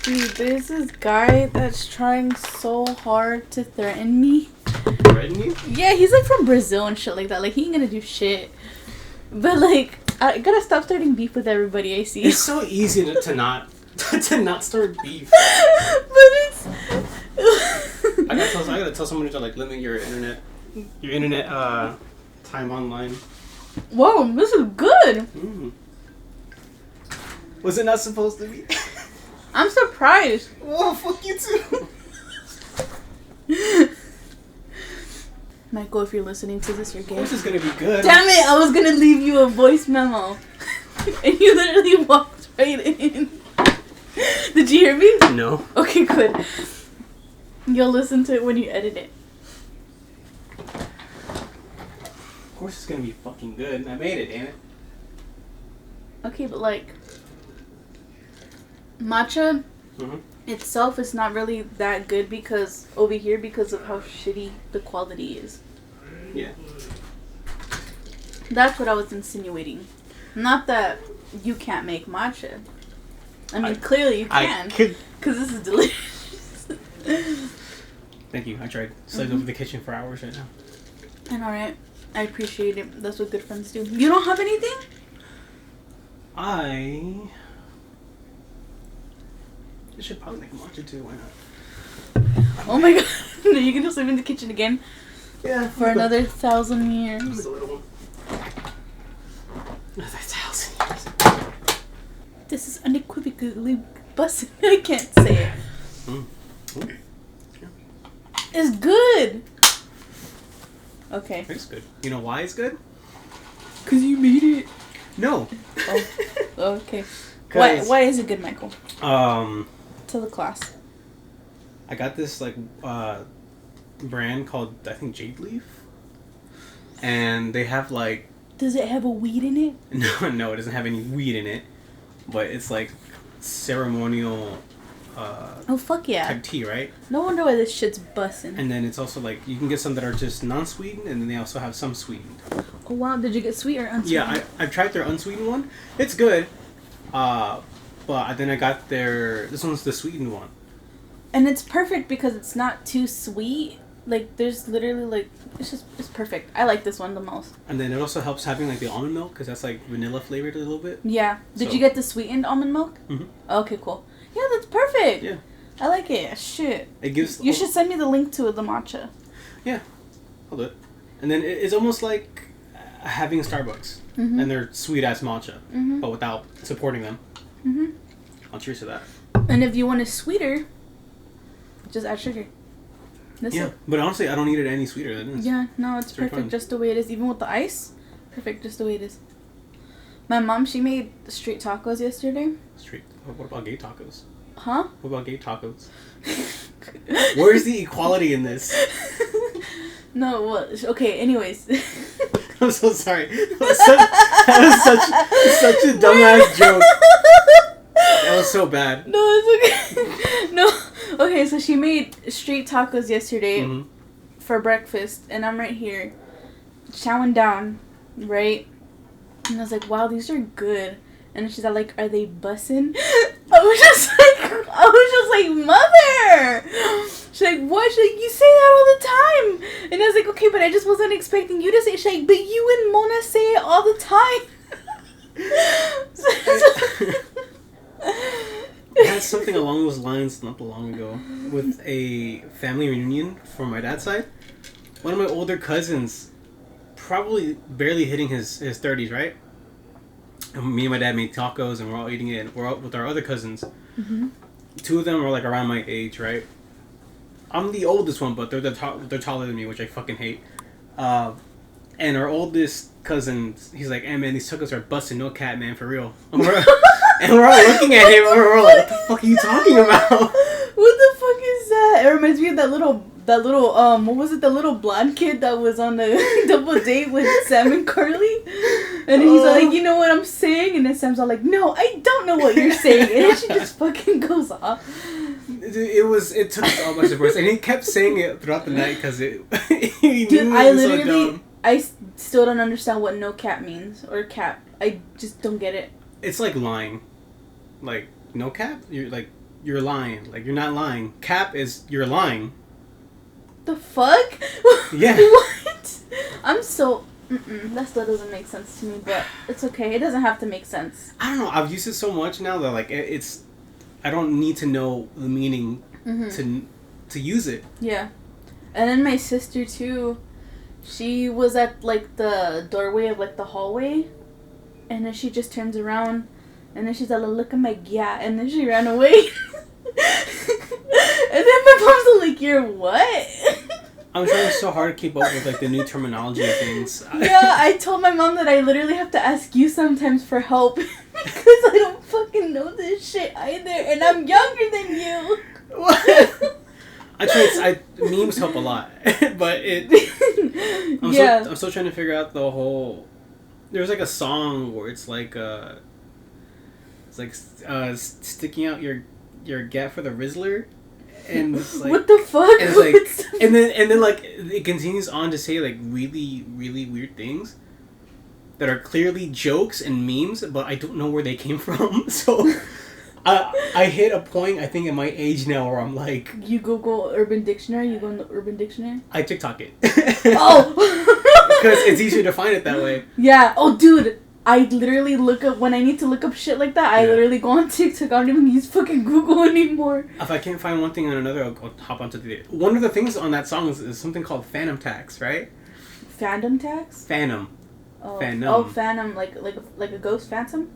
Dude, there's this guy that's trying so hard to threaten me. Threaten you? Yeah, he's like from Brazil and shit like that. Like, he ain't gonna do shit. But like, I gotta stop starting beef with everybody I see. It's so easy to not start beef. But it's. I gotta tell someone to like limit your internet time online. Whoa, this is good. Mm. Was it not supposed to be? I'm surprised. Oh, fuck you too. Michael, if you're listening to this, you're gay. This is gonna be good. Damn it! I was gonna leave you a voice memo, and you literally walked right in. Did you hear me? No. Okay, good. You'll listen to it when you edit it. Of course, it's gonna be fucking good. I made it, damn it. Okay, but like, matcha Mm-hmm. itself is not really that good because over here because of how shitty the quality is. Yeah. That's what I was insinuating. Not that you can't make matcha. I mean, clearly you can. Because this is delicious. Thank you. I tried. Slaved over the kitchen for hours right now. And alright. I appreciate it. That's what good friends do. You don't have anything? I should probably make a matcha too. Why not? Oh my god. You can just live in the kitchen again? Yeah. For another 1,000 years. Just a little one. Another 1,000 years. This is unequivocally busted. I can't say it. Mm. It's good. Okay. It's good. You know why it's good? Because you made it. No. Oh. Okay. Why is it good, Michael? To the class. I got this like brand called I think Jade Leaf, and they have like. Does it have a weed in it? No, it doesn't have any weed in it, but it's like ceremonial. Oh fuck yeah! Type tea, right? No wonder why this shit's bussin'. And then it's also like you can get some that are just non-sweetened, and then they also have some sweetened. Oh wow! Did you get sweet or unsweetened? Yeah, I've tried their unsweetened one. It's good, but then I got this one's the sweetened one. And it's perfect because it's not too sweet. Like there's literally like it's perfect. I like this one the most. And then it also helps having like the almond milk because that's like vanilla flavored a little bit. Yeah. Did you get the sweetened almond milk? Mm-hmm. Okay, cool. Yeah, that's perfect. Yeah. I like it. Shit. It gives. You should send me the link to the matcha. Yeah, I'll do it. And then it's almost like having Starbucks and their sweet ass matcha, but without supporting them. Mm-hmm. I'll cheers to that. And if you want it sweeter, just add sugar. That's it. But honestly, I don't need it any sweeter than this. Yeah, no, it's perfect fun. just the way it is. Even with the ice, perfect just the way it is. My mom, she made street tacos yesterday. Street. What about gay tacos? Huh? What about gay tacos? Where's the equality in this? No, what? Okay, anyways. I'm so sorry. That was such a dumbass joke. That was so bad. No, it's okay. No. Okay, so she made street tacos yesterday for breakfast, and I'm right here chowing down, right? And I was like, wow, these are good. And she's like, are they bussin'? I was just like, mother! She's like, what? She's like, you say that all the time. And I was like, okay, but I just wasn't expecting you to say it. She's like, but you and Mona say it all the time. I had something along those lines not too long ago with a family reunion from my dad's side. One of my older cousins, probably barely hitting his 30s, right? And me and my dad made tacos and we're all eating it, and we're out with our other cousins. Mm-hmm. Two of them are like around my age, right? I'm the oldest one, but they're taller than me, which I fucking hate. And our oldest cousin, he's like, hey man, these tacos are busting, no cat, man, for real. And we're all looking at him and we're like, what the fuck are you talking about? What the fuck is that? It reminds me of that little what was it, the little blonde kid that was on the double date with Sam and Carly? And he's like, you know what I'm saying? And then Sam's all like, no, I don't know what you're saying. And then she just fucking goes off. It took us all by surprise. And he kept saying it throughout the night because he Dude, I literally, I still don't understand what no cat means. Or cat. I just don't get it. It's like lying. Like, no cap? You're like, you're lying. Like, you're not lying. Cap is you're lying. The fuck? Yeah. What? I'm so... that still doesn't make sense to me, but it's okay. It doesn't have to make sense. I don't know. I've used it so much now that, like, it's... I don't need to know the meaning to use it. Yeah. And then my sister, too, she was at, like, the doorway of, like, the hallway, and then she just turns around, and then she's like, look at my gat, and then she ran away. And then my mom's like, you're what? I'm trying so hard to keep up with, like, the new terminology of things. Yeah, I told my mom that I literally have to ask you sometimes for help because I don't fucking know this shit either, and I'm younger than you. What? Memes help a lot, but I'm still trying to figure out the whole. There's like a song where it's like sticking out your gat for the Rizzler. And it's like, what the fuck? And, it's like, and then like it continues on to say like really, really weird things that are clearly jokes and memes, but I don't know where they came from. So I hit a point, I think, in my age now where I'm like, you Google Urban Dictionary. You go in the Urban Dictionary. I TikTok it. Oh, because it's easier to find it that way. Yeah. Oh, dude. I literally look up, when I need to look up shit like that, I literally go on TikTok. I don't even use fucking Google anymore. If I can't find one thing on another, I'll hop onto the... One of the things on that song is something called Phantom Tax, right? Fandom tax? Phantom. Oh, Phantom. Oh, Phantom, like a ghost phantom?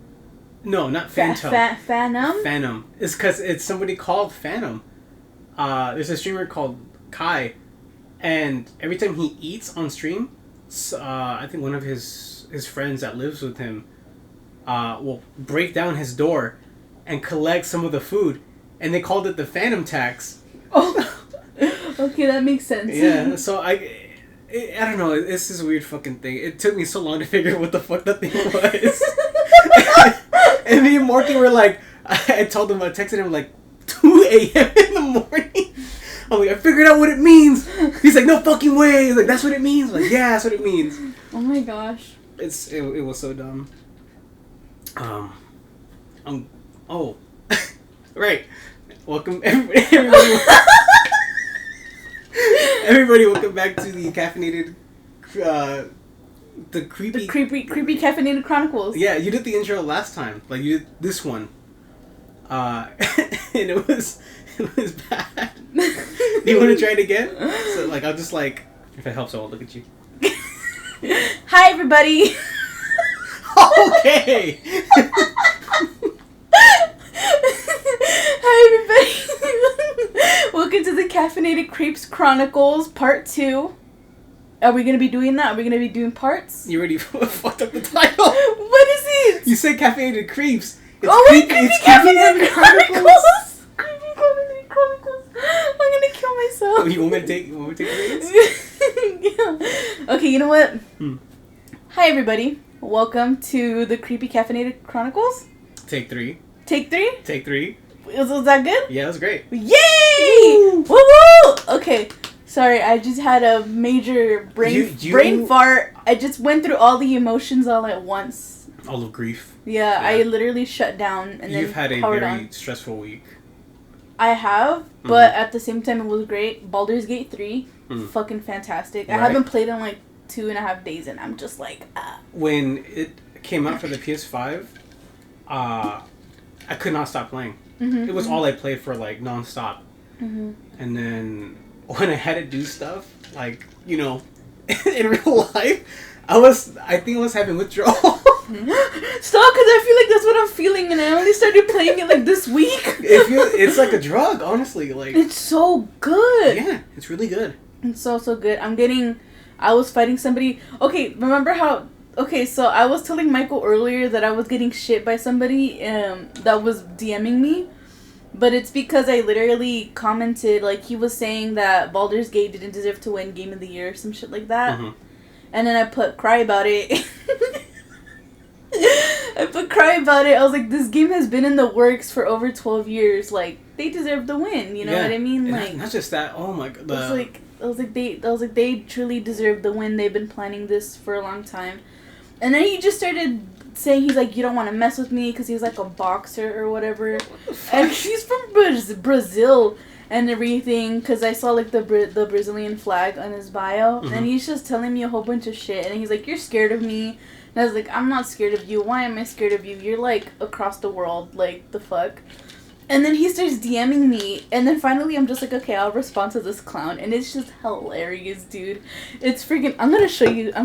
No, not Phantom. Phantom? Phantom. It's because it's somebody called Phantom. There's a streamer called Kai, and every time he eats on stream, I think one of his friends that lives with him will break down his door and collect some of the food, and they called it the Phantom Tax. Oh, okay, that makes sense. Yeah, so I don't know, it's this weird fucking thing. It took me so long to figure out what the fuck that thing was. And me and Morky were like, I told him, I texted him like 2 a.m. in the morning. I'm like, I figured out what it means. He's like, no fucking way. He's like, that's what it means. I'm like, yeah, that's what it means. Oh my gosh. It was so dumb. Right. Welcome everybody. Everybody, welcome back to the caffeinated, the creepy Caffeinated Chronicles. Yeah, you did the intro last time. Like, you did this one. And it was bad. Do you want to try it again? So, like, I'll just, like, if it helps, I'll look at you. Hi, everybody. Okay. Hi, everybody. Welcome to the Caffeinated Creeps Chronicles, Part 2. Are we going to be doing that? Are we going to be doing parts? You already fucked up the title. What is it? You said Caffeinated Creeps. It's Creepy Caffeinated Chronicles. Creepy Caffeinated Chronicles. I'm going to kill myself. Oh, you want me to take the reins? Yeah. Okay, you know what? Hi, everybody. Welcome to the Creepy Caffeinated Chronicles. Take 3. Take 3? Take 3. Was that good? Yeah, it was great. Yay! Woo woo! Okay. Sorry, I just had a major brain fart. I just went through all the emotions all at once. All of grief. Yeah, I literally shut down and You've then had a very stressful week. I have, but at the same time it was great. Baldur's Gate 3, fucking fantastic. Right. I haven't played in like 2.5 days and I'm just like, When it came out for the PS5, I could not stop playing. It was all I played for, like, non-stop. And then when I had to do stuff, like, you know, in real life, I think I was having withdrawal. Stop, because I feel like that's what I'm feeling, and I only started playing it like this week. It's like a drug, honestly. Like, it's so good. Yeah, it's really good. It's so good. I was fighting somebody. Okay, remember how... Okay, so I was telling Michael earlier that I was getting shit by somebody that was DMing me. But it's because I literally commented, like, he was saying that Baldur's Gate didn't deserve to win Game of the Year or some shit like that. And then I put cry about it. I was like, this game has been in the works for over 12 years. Like, they deserve to win, you know what I mean? Like, not just that, oh my god. I was like, they truly deserve the win. They've been planning this for a long time. And then he just started saying he's like, you don't want to mess with me because he's like a boxer or whatever. And he's from Brazil and everything, because I saw like the Brazilian flag on his bio. Mm-hmm. And he's just telling me a whole bunch of shit. And he's like, you're scared of me. And I was like, I'm not scared of you. Why am I scared of you? You're like across the world. Like, the fuck? And then he starts DMing me, and then finally I'm just like, okay, I'll respond to this clown, and it's just hilarious, dude. It's freaking, I'm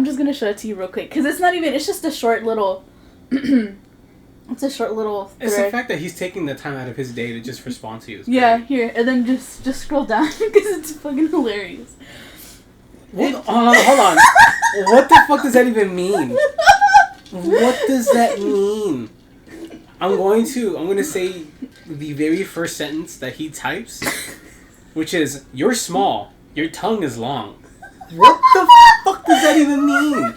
just gonna show it to you real quick, because it's just a short little, it's a short little thread. It's the fact that he's taking the time out of his day to just respond to you. Yeah, here, and then just scroll down, because it's fucking hilarious. Hold on. What the fuck does that even mean? What does that mean? I'm going to say the very first sentence that he types, which is, you're small, your tongue is long. What the fuck does that even mean?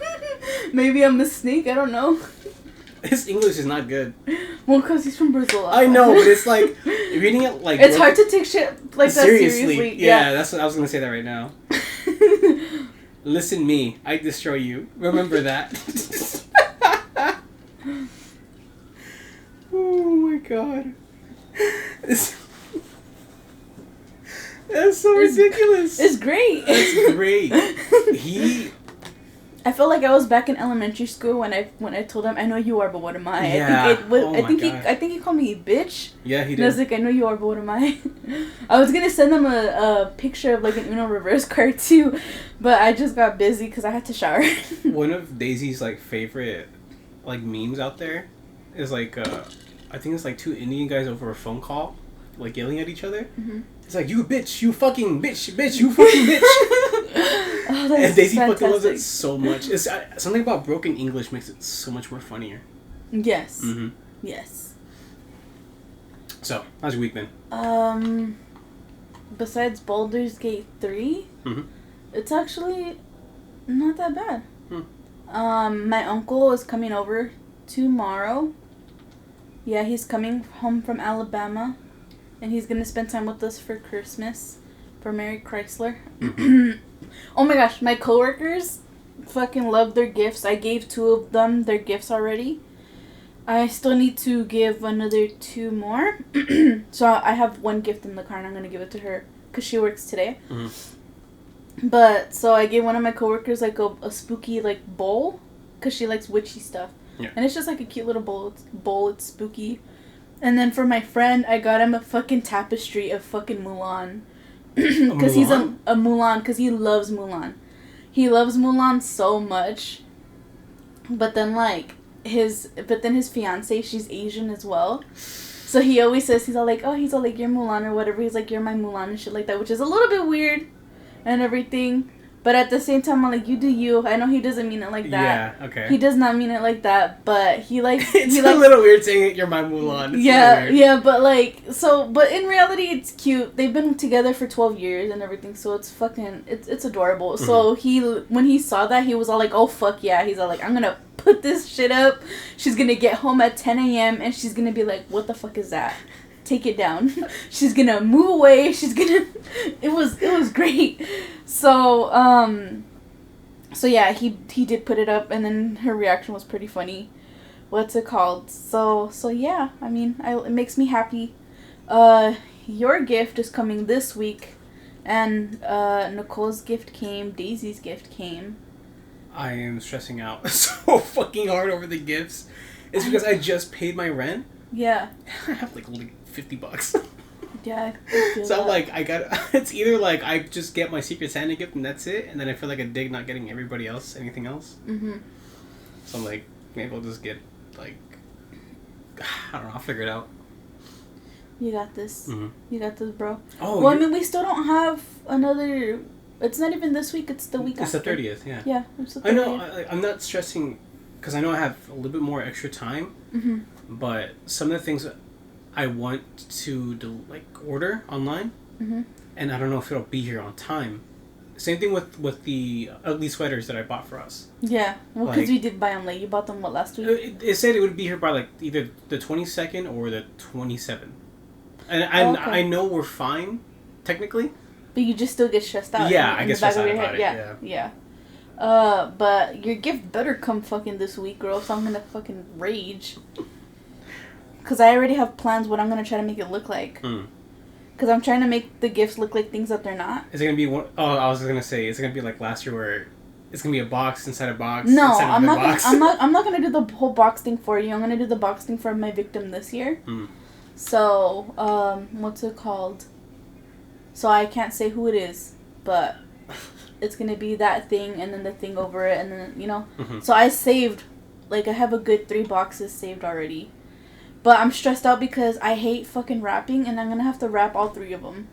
Maybe I'm a snake, I don't know. His English is not good. Well, because he's from Brazil. I know, but it's like, reading it like... It's hard to take shit like that seriously. Yeah, that's what I was going to say that right now. Listen me, I destroy you. Remember that. Oh my god. That's so ridiculous. It's great. It's great. I felt like I was back in elementary school when I told him, I know you are, but what am I? Yeah. I think he called me bitch. Yeah, he did. And I was like, I know you are, but what am I? I was gonna send him a picture of like an Uno reverse card too, but I just got busy because I had to shower. One of Daisy's like favorite like memes out there is like I think it's like two Indian guys over a phone call, like yelling at each other. Mm-hmm. It's like, you bitch, you fucking bitch, you fucking bitch. Oh, and Daisy fucking loves it so much. It's something about broken English makes it so much more funnier. Yes. Mm-hmm. Yes. So, how's your week been? Besides Baldur's Gate 3, mm-hmm. It's actually not that bad. My uncle is coming over tomorrow. Yeah, he's coming home from Alabama, and he's gonna spend time with us for Christmas, for Merry Chrysler. Oh my gosh, my coworkers fucking love their gifts. I gave 2 of them their gifts already. I still need to give another 2 more. So I have 1 gift in the car, and I'm gonna give it to her because she works today. Mm-hmm. But so I gave one of my coworkers like a spooky like bowl because she likes witchy stuff. Yeah. And it's just like a cute little bowl. It's spooky. And then for my friend, I got him a fucking tapestry of fucking Mulan. Because he's a Mulan, because he loves Mulan. He loves Mulan so much. But then his fiance, she's Asian as well. So he always says, he's all like, you're Mulan or whatever. He's like, you're my Mulan and shit like that, which is a little bit weird and everything. But at the same time, I'm like, you do you. I know he doesn't mean it like that. Yeah, okay. He does not mean it like that, but he likes... It's a little weird saying you're my Mulan. It's yeah, but but in reality, it's cute. They've been together for 12 years and everything, so it's fucking... It's adorable. Mm-hmm. So when he saw that, he was all like, oh, fuck yeah. He's all like, I'm gonna put this shit up. She's gonna get home at 10 a.m. and she's gonna be like, what the fuck is that? Take it down. She's gonna move away. She's gonna... It was great. So yeah, he did put it up, and then her reaction was pretty funny. What's it called? So yeah, I mean, it makes me happy. Your gift is coming this week, and Nicole's gift came, Daisy's gift came. I am stressing out so fucking hard over the gifts. It's because I just paid my rent. Yeah. I have like only $50. Yeah. I feel so that. I'm like, it's either like I just get my Secret Santa gift and that's it, and then I feel like a dig not getting everybody else anything else. Mm-hmm. So I'm like, maybe I'll just get like, I don't know, I'll figure it out. You got this. Mm-hmm. You got this, bro. Oh. Well, I mean, we still don't have another. It's not even this week. It's the week after. It's the 30th. Yeah. Yeah. It's the 30th. I know. I'm not stressing because I know I have a little bit more extra time. Mm-hmm. But some of the things I want to order online, mm-hmm. and I don't know if it'll be here on time. Same thing with the ugly sweaters that I bought for us. Yeah, well, because we did buy them late. You bought them last week? It said it would be here by either the 22nd or the 27th. And okay. I know we're fine, technically. But you just still get stressed out. Yeah, I get stressed out about it. Yeah. But your gift better come fucking this week, girl, so I'm gonna fucking rage. Because I already have plans what I'm gonna try to make it look like. Because I'm trying to make the gifts look like things that they're not. Is it gonna be one? Oh, I was gonna say, is it gonna be like last year where it's gonna be a box inside a box? No, inside I'm not. box? I'm not gonna do the whole box thing for you. I'm gonna do the box thing for my victim this year. So, what's it called? So I can't say who it is, but it's gonna be that thing and then the thing over it and then, you know. So I saved, like, I have a good 3 boxes saved already. But I'm stressed out because I hate fucking wrapping and I'm gonna have to wrap all 3 of them.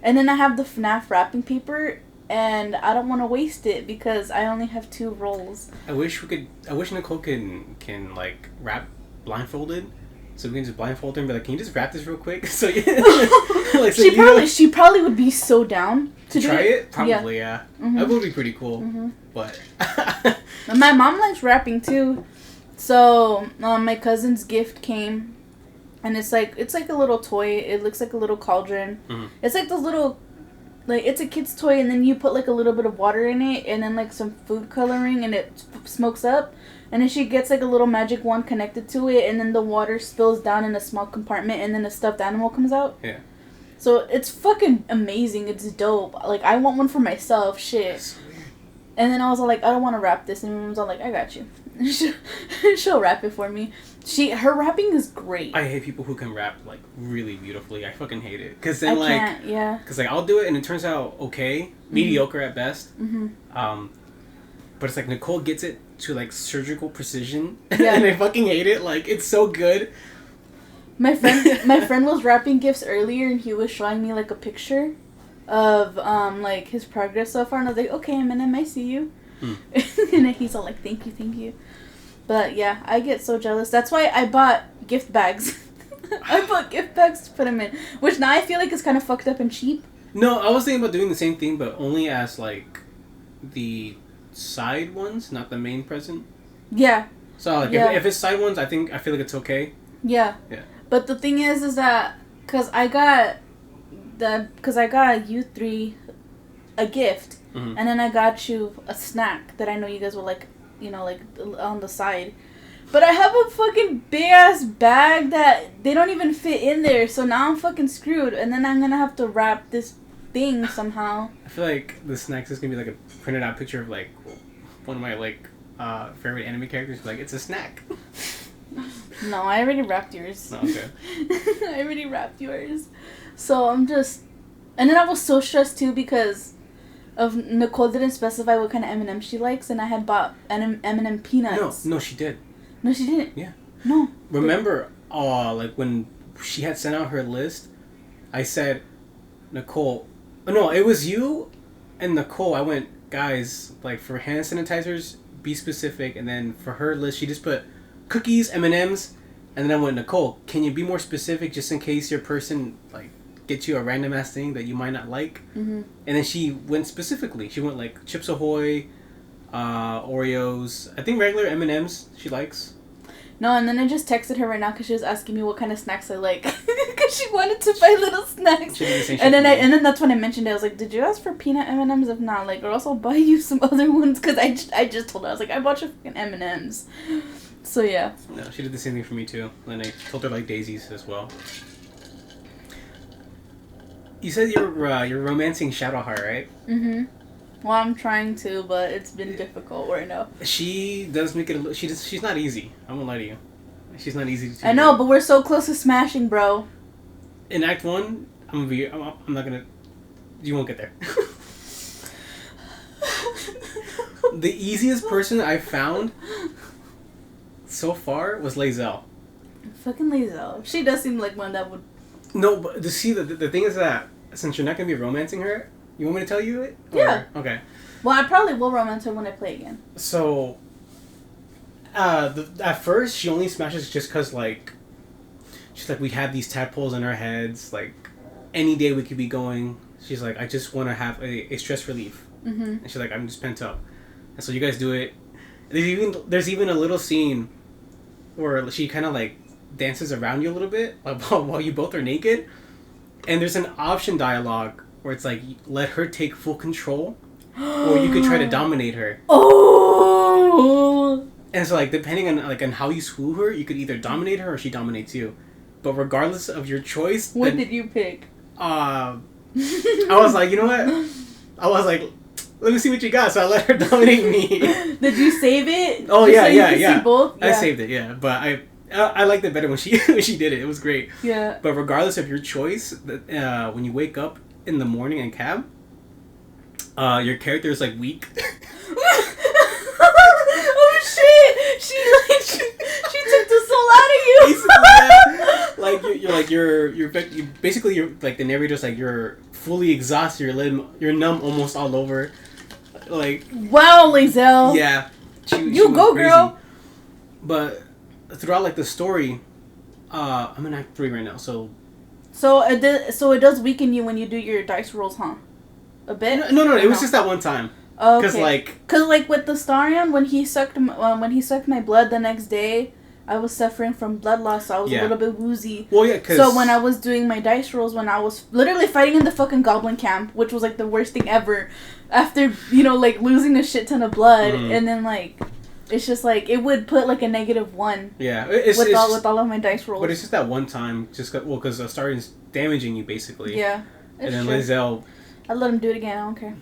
And then I have the FNAF wrapping paper and I don't want to waste it because I only have 2 rolls. I wish Nicole can like wrap blindfolded. So we can just blindfold her and be like, "Can you just wrap this real quick?" So yeah, like, so she probably would be so down to try it. Probably, yeah. That would be pretty cool. But my mom likes wrapping too. So my cousin's gift came, and it's like a little toy. It looks like a little cauldron. It's like those little, like, it's a kid's toy, and then you put like a little bit of water in it, and then like some food coloring, and it smokes up. And then she gets like a little magic wand connected to it, and then the water spills down in a small compartment, and then a stuffed animal comes out. Yeah. So it's fucking amazing. It's dope. Like, I want one for myself. Shit. And then I was all like, I don't want to wrap this. And my mom's all like, I got you. She'll wrap it for me. Her wrapping is great. I hate people who can wrap like really beautifully. I fucking hate it. Cause then Cause like I'll do it and it turns out okay, mediocre at best. But it's like Nicole gets it to like surgical precision, and I fucking hate it. Like, it's so good. My friend was wrapping gifts earlier, and he was showing me like a picture of like his progress so far, and I was like, okay, Eminem, I see you. And he's all like, thank you. But yeah, I get so jealous. That's why I bought gift bags. I bought gift bags to put them in, which now I feel like is kind of fucked up and cheap. No, I was thinking about doing the same thing, but only as like the side ones, not the main present. Yeah. So like if it's side ones, I feel like it's okay. Yeah. But the thing is that because I got you 3 a gift, and then I got you a snack that I know you guys will like, you know, like on the side. But I have a fucking big ass bag that they don't even fit in there, so now I'm fucking screwed. And then I'm gonna have to wrap this thing somehow. I feel like the snacks is gonna be like a printed out picture of like one of my like favorite anime characters. Like, it's a snack. No, I already wrapped yours. Oh, okay. I already wrapped yours. So I'm just, and then I was so stressed too because of Nicole didn't specify what kind of M&M she likes, and I had bought M&M peanuts. No, she did. No, she didn't. Yeah. No. Remember, like when she had sent out her list, I said, Nicole. No, it was you and Nicole. I went, guys, like, for hand sanitizers, be specific. And then for her list, she just put cookies, M&Ms. And then I went, Nicole, can you be more specific just in case your person, like, gets you a random ass thing that you might not like? And then she went specifically. She went like Chips Ahoy, Oreos. I think regular M&Ms she likes. No, and then I just texted her right now because she was asking me what kind of snacks I like, because she wanted to buy little snacks. And then that's when I mentioned it. I was like, "Did you ask for peanut M&Ms? If not, like, or else I'll buy you some other ones." Because I just told her, I was like, "I bought you fucking M&Ms." So yeah. No, she did the same thing for me too. And I told her like daisies as well. You said you're romancing Shadowheart, right? Well, I'm trying to, but it's been difficult right now. She does make it. She's not easy. I won't lie to you. She's not easy to. I know, but we're so close to smashing, bro. In Act 1, I'm not gonna. You won't get there. The easiest person I found so far was Lae'zel. Fucking Lae'zel. She does seem like one that would. No, but the thing is that since you're not gonna be romancing her. You want me to tell you it? Yeah. Okay. Well, I probably will romance her when I play again. So, at first, she only smashes just because, like, she's like, we have these tadpoles in our heads. Like, any day we could be going. She's like, I just want to have a stress relief. And she's like, I'm just pent up. And so you guys do it. There's even a little scene where she kind of, like, dances around you a little bit while you both are naked. And there's an option dialogue where it's like, let her take full control or you could try to dominate her. Oh. And so, like, depending on on how you school her, you could either dominate her or she dominates you. But regardless of your choice, what did you pick? I was like, you know what? I was like, let me see what you got. So I let her dominate me. Did you save it? Oh just yeah, so yeah, you yeah. See both? I saved it, yeah. But I liked it better when she when she did it. It was great. Yeah. But regardless of your choice, when you wake up in the morning in cab, your character is like weak. Oh shit! She took the soul out of you. Basically, yeah. Like you're basically like the narrator's like you're fully exhausted. You're numb almost all over. Like wow, Lizelle. Yeah. She go, crazy. girl. But throughout like the story, I'm in Act 3 right now, so it does weaken you when you do your dice rolls, huh? A bit. No. It was just that one time. Oh, okay. Cause like with the Starion, when he sucked my blood the next day, I was suffering from blood loss, so I was a little bit woozy. Well, yeah, cause so when I was doing my dice rolls, when I was literally fighting in the fucking goblin camp, which was like the worst thing ever, after like losing a shit ton of blood, and then like. It's just like it would put like a -1. Yeah, with all of my dice rolls. But it's just that one time, because Astarion's damaging you basically. Yeah, and then Lizelle. I let him do it again. I don't care.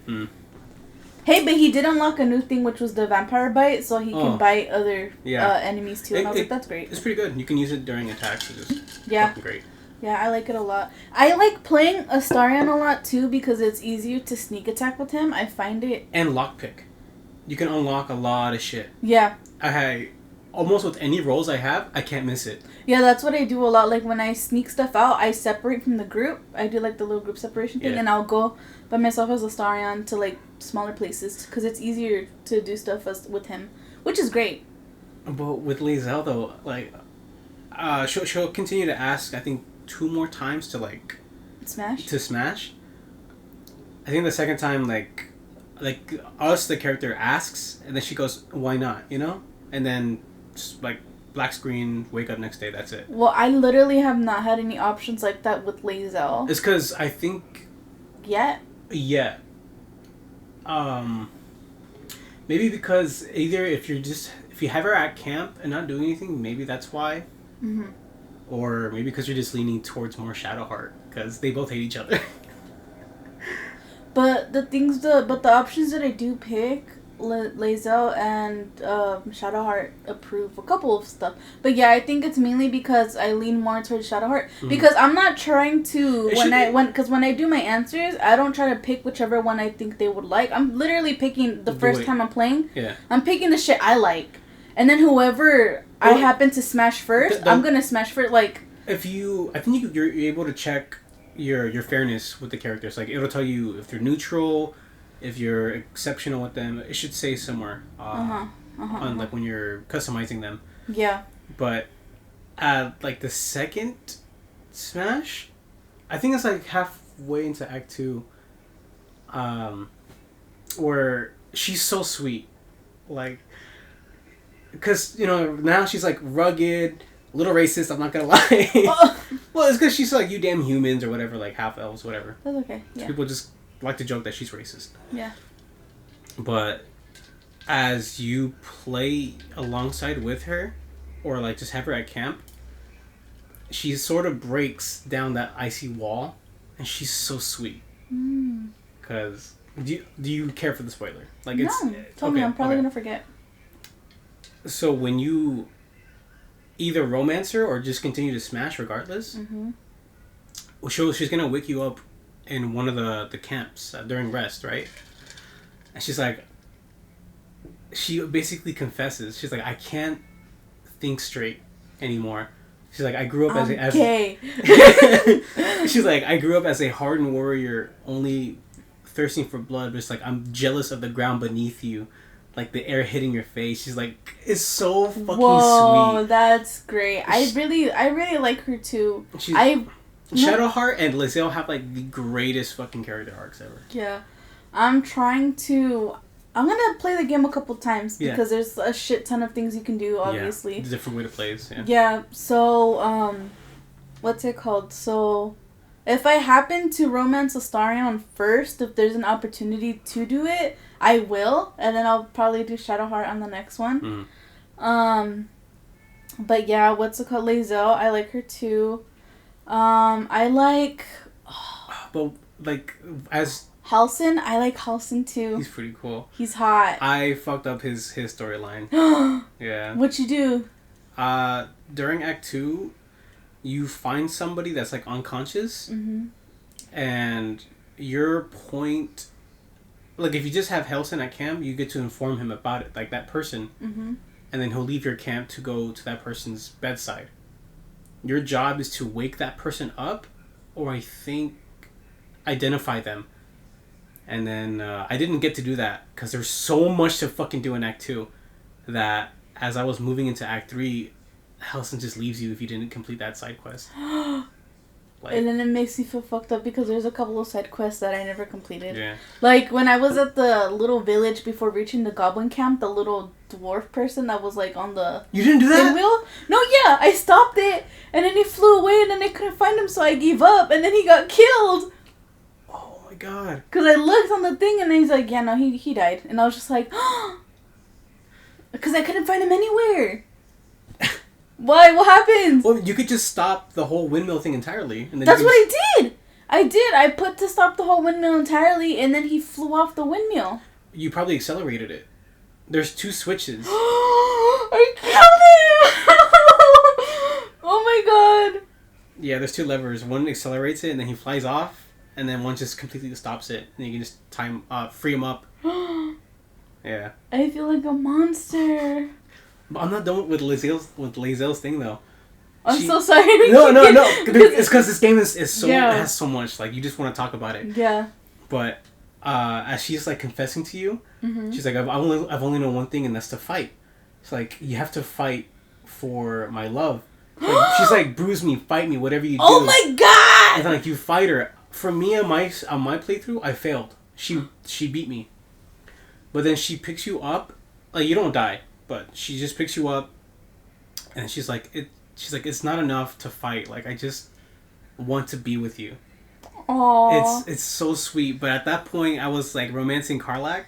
Hey, but he did unlock a new thing, which was the vampire bite, so he can bite other enemies too. And I was like, that's great. It's pretty good. You can use it during attacks. It's just fucking great. Yeah, I like it a lot. I like playing Astarion a lot too because it's easier to sneak attack with him. I find it. And lockpick. You can unlock a lot of shit. Yeah. Almost with any rolls I have, I can't miss it. Yeah, that's what I do a lot. Like when I sneak stuff out, I separate from the group. I do like the little group separation thing, and I'll go by myself as Astarion to like smaller places because it's easier to do stuff with him, which is great. But with Lizelle though, like, she'll continue to ask. I think 2 more times to like smash. I think the second time like us, the character asks, and then she goes, "Why not?" You know, and then just like black screen, wake up next day. That's it. Well, I literally have not had any options like that with Lizelle. It's because I think. Yeah. Maybe because either if you have her at camp and not doing anything, maybe that's why. Or maybe because you're just leaning towards more Shadowheart because they both hate each other. But the options that I do pick, Lizelle and Shadowheart approve a couple of stuff. But yeah, I think it's mainly because I lean more towards Shadowheart because I'm not trying to when I do my answers, I don't try to pick whichever one I think they would like. I'm literally picking the first time I'm playing. Yeah. I'm picking the shit I like, and then whoever I happen to smash first, I'm gonna smash first. Like I think you're able to check your fairness with the characters. Like it'll tell you if they're neutral, if you're exceptional with them. It should say somewhere on like when you're customizing them. Yeah. But at like the second smash, I think it's like halfway into Act 2, where she's so sweet, like, because now she's like rugged. A little racist, I'm not gonna lie. Well, it's because she's like, you damn humans or whatever, like half elves, whatever. That's okay. Yeah. People just like to joke that she's racist. Yeah. But as you play alongside with her, or like just have her at camp, she sort of breaks down that icy wall, and she's so sweet. Because do you care for the spoiler? Like no, tell me. I'm probably gonna forget. So when you either romance her or just continue to smash regardless. She's gonna wake you up in one of the camps during rest, right? And she's like, she basically confesses. She's like, I can't think straight anymore. She's like, I grew up as she's like, I grew up as a hardened warrior, only thirsting for blood. But it's like I'm jealous of the ground beneath you. Like the air hitting your face. She's like, it's so fucking sweet. Whoa, that's great. I really like her too. Shadowheart and Lizelle have like the greatest fucking character arcs ever. Yeah. I'm gonna play the game a couple times because there's a shit ton of things you can do, obviously. Yeah, different way to play it. Yeah, so what's it called? So If I happen to romance Astarion first, if there's an opportunity to do it, I will. And then I'll probably do Shadowheart on the next one. But yeah, what's it called? Lae'zel, I like her too. I like... But, like, as... Halsin, I like Halsin too. He's pretty cool. He's hot. I fucked up his storyline. Yeah. What'd you do? During Act 2, you find somebody that's, like, unconscious. And your point... Like, if you just have Halsin at camp, you get to inform him about it. Like, that person. And then he'll leave your camp to go to that person's bedside. Your job is to wake that person up, or I think identify them. And then I didn't get to do that because there's so much to fucking do in Act 2 that as I was moving into Act 3, Halsin just leaves you if you didn't complete that side quest. Like, and then it makes me feel fucked up because there's a couple of side quests that I never completed. Yeah. Like when I was at the little village before reaching the goblin camp, the little dwarf person that was like on the... You didn't do that? Pinwheel? No, yeah, I stopped it and then he flew away and then I couldn't find him, so I gave up and then he got killed. Oh my god. Because I looked on the thing and he's like, yeah, no, he died. And I was just like, because I couldn't find him anywhere. Why? What happened? Well, you could just stop the whole windmill thing entirely. And then That's what I did. I put to stop the whole windmill entirely and then he flew off the windmill. You probably accelerated it. There's 2 switches. I killed him! Oh my god. Yeah, there's 2 levers. One accelerates it and then he flies off. And then one just completely stops it. And you can just free him up. Yeah. I feel like a monster. But I'm not done with Lae'zel's thing though. I'm so sorry. No. It's because this game is so it has so much. Like you just want to talk about it. Yeah. But as she's like confessing to you, she's like, I've only known one thing, and that's to fight. It's like you have to fight for my love. Like, she's like, bruise me, fight me, whatever you do. Oh my god! And then, like you fight her. For me on my playthrough, I failed. She beat me. But then she picks you up. Like you don't die, but she just picks you up, and she's like, it's not enough to fight. Like I just want to be with you. Aww. It's so sweet. But at that point, I was like romancing Karlach.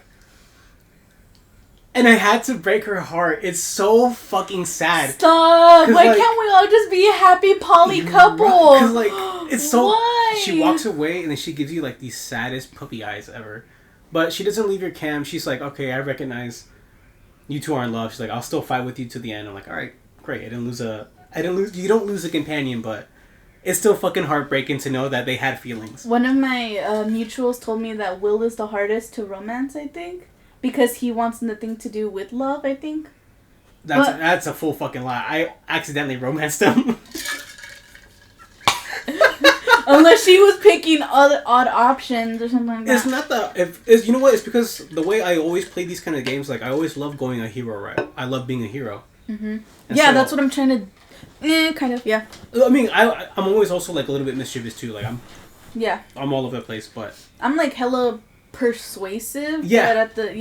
And I had to break her heart. It's so fucking sad. Stop! Why like, can't we all just be a happy poly couple? Because like it's so. Why? She walks away and then she gives you like the saddest puppy eyes ever. But she doesn't leave your camp. She's like, okay, I recognize you two are in love. She's like, I'll still fight with you to the end. I'm like, all right, great. I didn't lose. You don't lose a companion, but it's still fucking heartbreaking to know that they had feelings. One of my mutuals told me that Will is the hardest to romance. I think. Because he wants nothing to do with love, I think. That's a full fucking lie. I accidentally romanced him. Unless she was picking odd options or something like that. It's not the... you know what? It's because the way I always play these kind of games, like, I always love going a hero route. I love being a hero. Mm-hmm. Yeah, so, that's what I'm trying to... kind of, yeah. I mean, I'm always also, like, a little bit mischievous, too. Like, I'm all over the place, but... I'm, like, hella... persuasive, yeah, but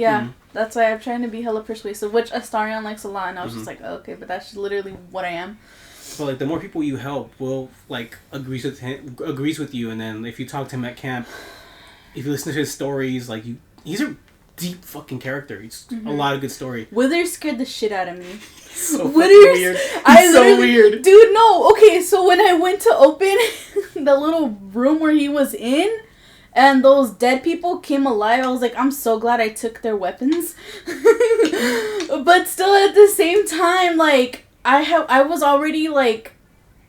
that's why I'm trying to be hella persuasive, which Astarion likes a lot, and I was just like, oh, okay, but that's literally what I am. So like the more people you help will like agrees with you, and then if you talk to him at camp, if you listen to his stories, like he's a deep fucking character. He's a lot of good story. Wither scared the shit out of me. So weird. He's so weird, dude. No, okay, so when I went to open the little room where he was in. And those dead people came alive. I was like, I'm so glad I took their weapons. But still at the same time, like, I was already, like,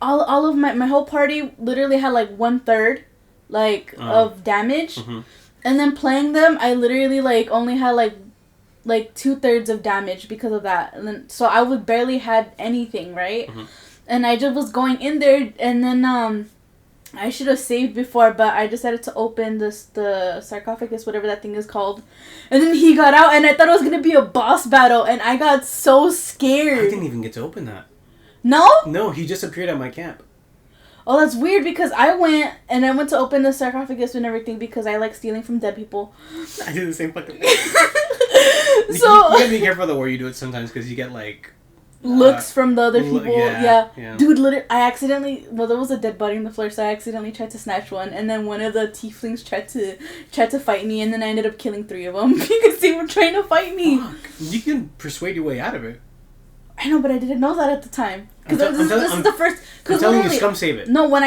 all of my whole party literally had, like, 1/3, like, of damage. Mm-hmm. And then playing them, I literally, like, only had, like 2/3 of damage because of that. And then, so I would barely had anything, right? Mm-hmm. And I just was going in there, and then, I should have saved before, but I decided to open the sarcophagus, whatever that thing is called. And then he got out, and I thought it was going to be a boss battle, and I got so scared. I didn't even get to open that. No? No, he just appeared at my camp. Oh, that's weird, because I went to open the sarcophagus and everything, because I like stealing from dead people. I do the same fucking thing. So you gotta be careful though where you do it sometimes, because you get, like... looks from the other people. Yeah. Dude, literally, I accidentally... Well, there was a dead body on the floor, so I accidentally tried to snatch one, and then one of the tieflings tried to fight me, and then I ended up killing 3 of them because they were trying to fight me. Fuck. You can persuade your way out of it. I know, but I didn't know that at the time. Because this is the first... I'm telling you, scum save it. No, when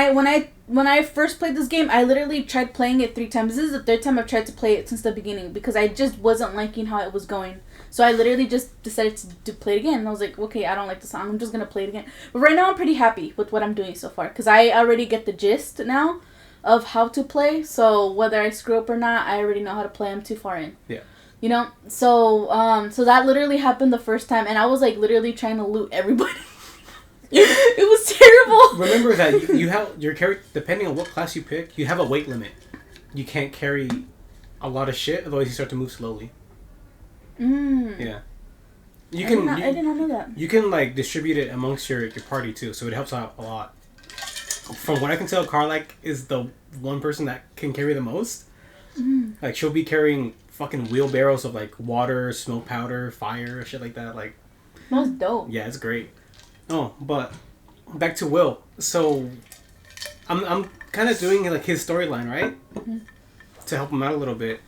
I first played this game, I literally tried playing it 3 times. This is the 3rd time I've tried to play it since the beginning, because I just wasn't liking how it was going. So I literally just decided to play it again. And I was like, okay, I don't like the song. I'm just going to play it again. But right now I'm pretty happy with what I'm doing so far. Because I already get the gist now of how to play. So whether I screw up or not, I already know how to play. I'm too far in. Yeah. You know? So that literally happened the first time. And I was like literally trying to loot everybody. It was terrible. Remember that you have your character, depending on what class you pick, you have a weight limit. You can't carry a lot of shit, otherwise you start to move slowly. Yeah. I did not know that. You can like distribute it amongst your party too, so it helps out a lot. From what I can tell, Karlach is the one person that can carry the most. Like she'll be carrying fucking wheelbarrows of like water, smoke powder, fire, shit like that. Like that's dope. Yeah, it's great. Oh, but back to Will. So I'm kind of doing like his storyline, right? To help him out a little bit.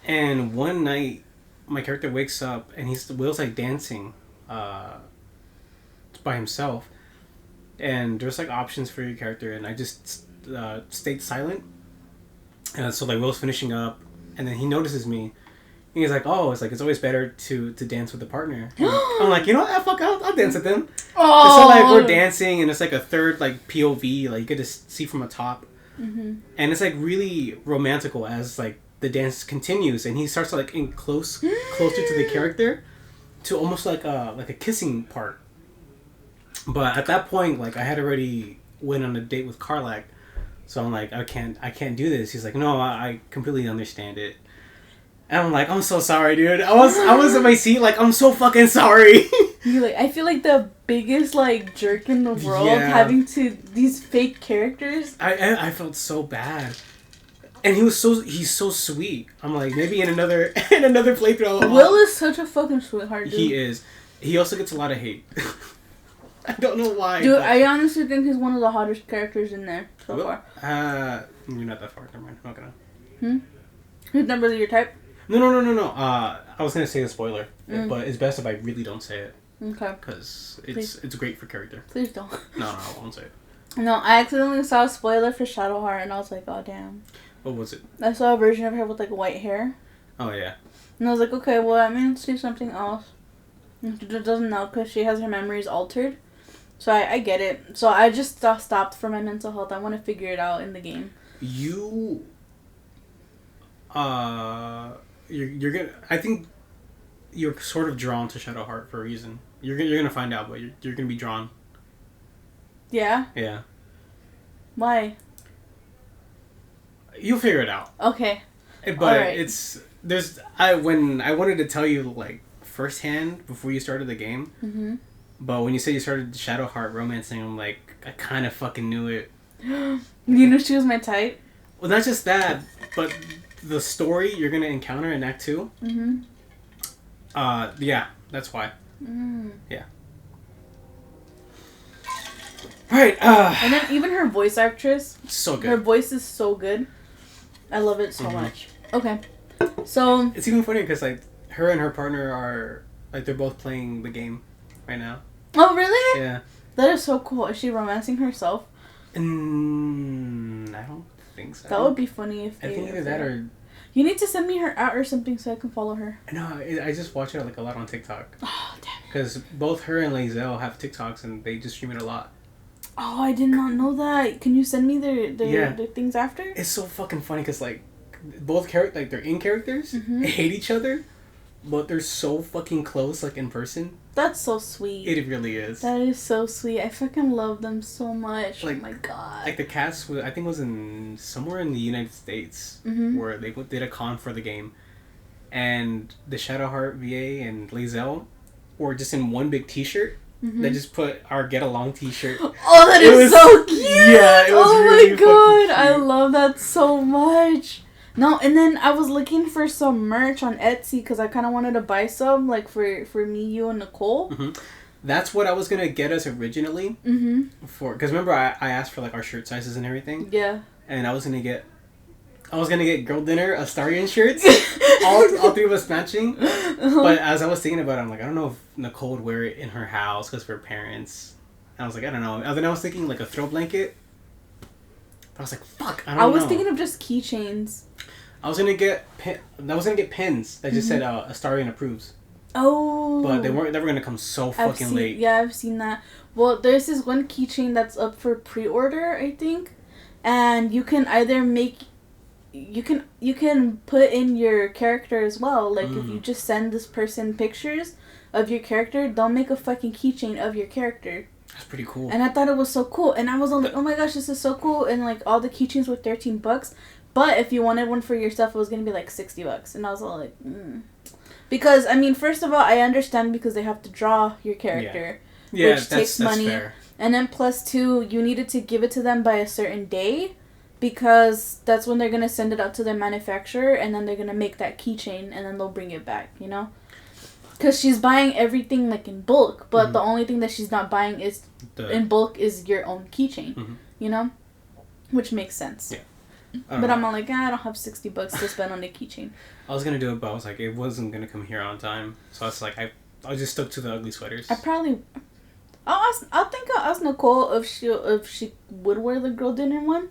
And one night my character wakes up and Will's like dancing by himself, and there's like options for your character, and I just stayed silent, and so like Will's finishing up, and then he notices me, and he's like, oh, it's always better to dance with a partner. I'm like, you know what, fuck, I'll dance with them. So like we're dancing, and it's like a third like POV, like you get to see from the top, and it's like really romantical as like the dance continues, and he starts to like in closer to the character, to almost like a kissing part. But at that point, like I had already went on a date with Karlach, so I'm like, I can't do this. He's like, no, I completely understand it. And I'm like, I'm so sorry, dude. I was in my seat, like, I'm so fucking sorry. You're like, I feel like the biggest like jerk in the world having to these fake characters. I felt so bad. And he's so sweet. I'm like, maybe in another playthrough. Will is such a fucking sweetheart, dude. He is. He also gets a lot of hate. I don't know why. Dude, I honestly think he's one of the hottest characters in there so far. You're not that far. Never mind. I'm not gonna. He's not really your type? No. I was gonna say the spoiler, but it's best if I really don't say it. Okay. Because it's great for character. Please don't. No, I won't say it. No, I accidentally saw a spoiler for Shadowheart, and I was like, oh damn. What was it? I saw a version of her with like white hair. Oh yeah. And I was like, okay, well I mean, see something else. And she just doesn't know because she has her memories altered. So I get it. So I just stopped for my mental health. I want to figure it out in the game. You're gonna. I think you're sort of drawn to Shadowheart for a reason. You're gonna find out, but you're gonna be drawn. Yeah. Yeah. Why? You'll figure it out. Okay. But when I wanted to tell you like firsthand before you started the game. But when you said you started Shadowheart romancing, I'm like, I kind of fucking knew it. You knew she was my type? Well, not just that, but the story you're gonna encounter in Act 2. Yeah, that's why. Yeah. Right. And then even her voice actress. So good. Her voice is so good. I love it so much. Okay. So. It's even funnier because like her and her partner are like they're both playing the game right now. Oh really? Yeah. That is so cool. Is she romancing herself? I don't think so. That would be funny if I think either that or... You need to send me her out or something so I can follow her. No, I just watch her like a lot on TikTok. Oh, damn it. Because both her and Lae'zel have TikToks and they just stream it a lot. Oh, I did not know that. Can you send me their things after? It's so fucking funny because like both like they're in characters, hate each other, but they're so fucking close like in person. That's so sweet. It really is. That is so sweet. I fucking love them so much. Like, oh my god. Like the cast was, I think, was in somewhere in the United States where they did a con for the game, and the Shadowheart VA and Lae'zel were just in one big T-shirt. They just put our Get Along T-shirt. Oh, that is so cute. Yeah, it was really my god, cute. I love that so much. No, and then I was looking for some merch on Etsy because I kind of wanted to buy some, like, for me, you, and Nicole. That's what I was gonna get us originally. Because remember I asked for like our shirt sizes and everything. Yeah. And I was gonna get girl dinner Astarian shirts, all three of us matching. But as I was thinking about it, I'm like, I don't know if Nicole would wear it in her house because of her parents. And I was like, I don't know. And then I was thinking like a throw blanket. I was like, fuck, I don't know. I was thinking of just keychains. I was gonna get pins that just said Astarian approves. Oh. But they were gonna come so fucking late. Yeah, I've seen that. Well, there's this one keychain that's up for pre-order, I think. And you can either make... You can put in your character as well. Like, if you just send this person pictures of your character, they'll make a fucking keychain of your character. That's pretty cool. And I thought it was so cool. And I was all like, oh my gosh, this is so cool. And, like, all the keychains were $13. But if you wanted one for yourself, it was going to be, like, $60. And I was all like, Because, I mean, first of all, I understand because they have to draw your character. Yeah, which takes money. That's fair. And then plus 2, you needed to give it to them by a certain day. Because that's when they're going to send it out to their manufacturer. And then they're going to make that keychain. And then they'll bring it back, you know? Because she's buying everything, like, in bulk. But the only thing that she's not buying is in bulk is your own keychain. You know? Which makes sense. Yeah. But I'm all like, I don't have $60 to spend on a keychain. I was going to do it, but I was like, it wasn't going to come here on time. So I was like, I just stuck to the ugly sweaters. I'll ask Nicole if she would wear the girl dinner one.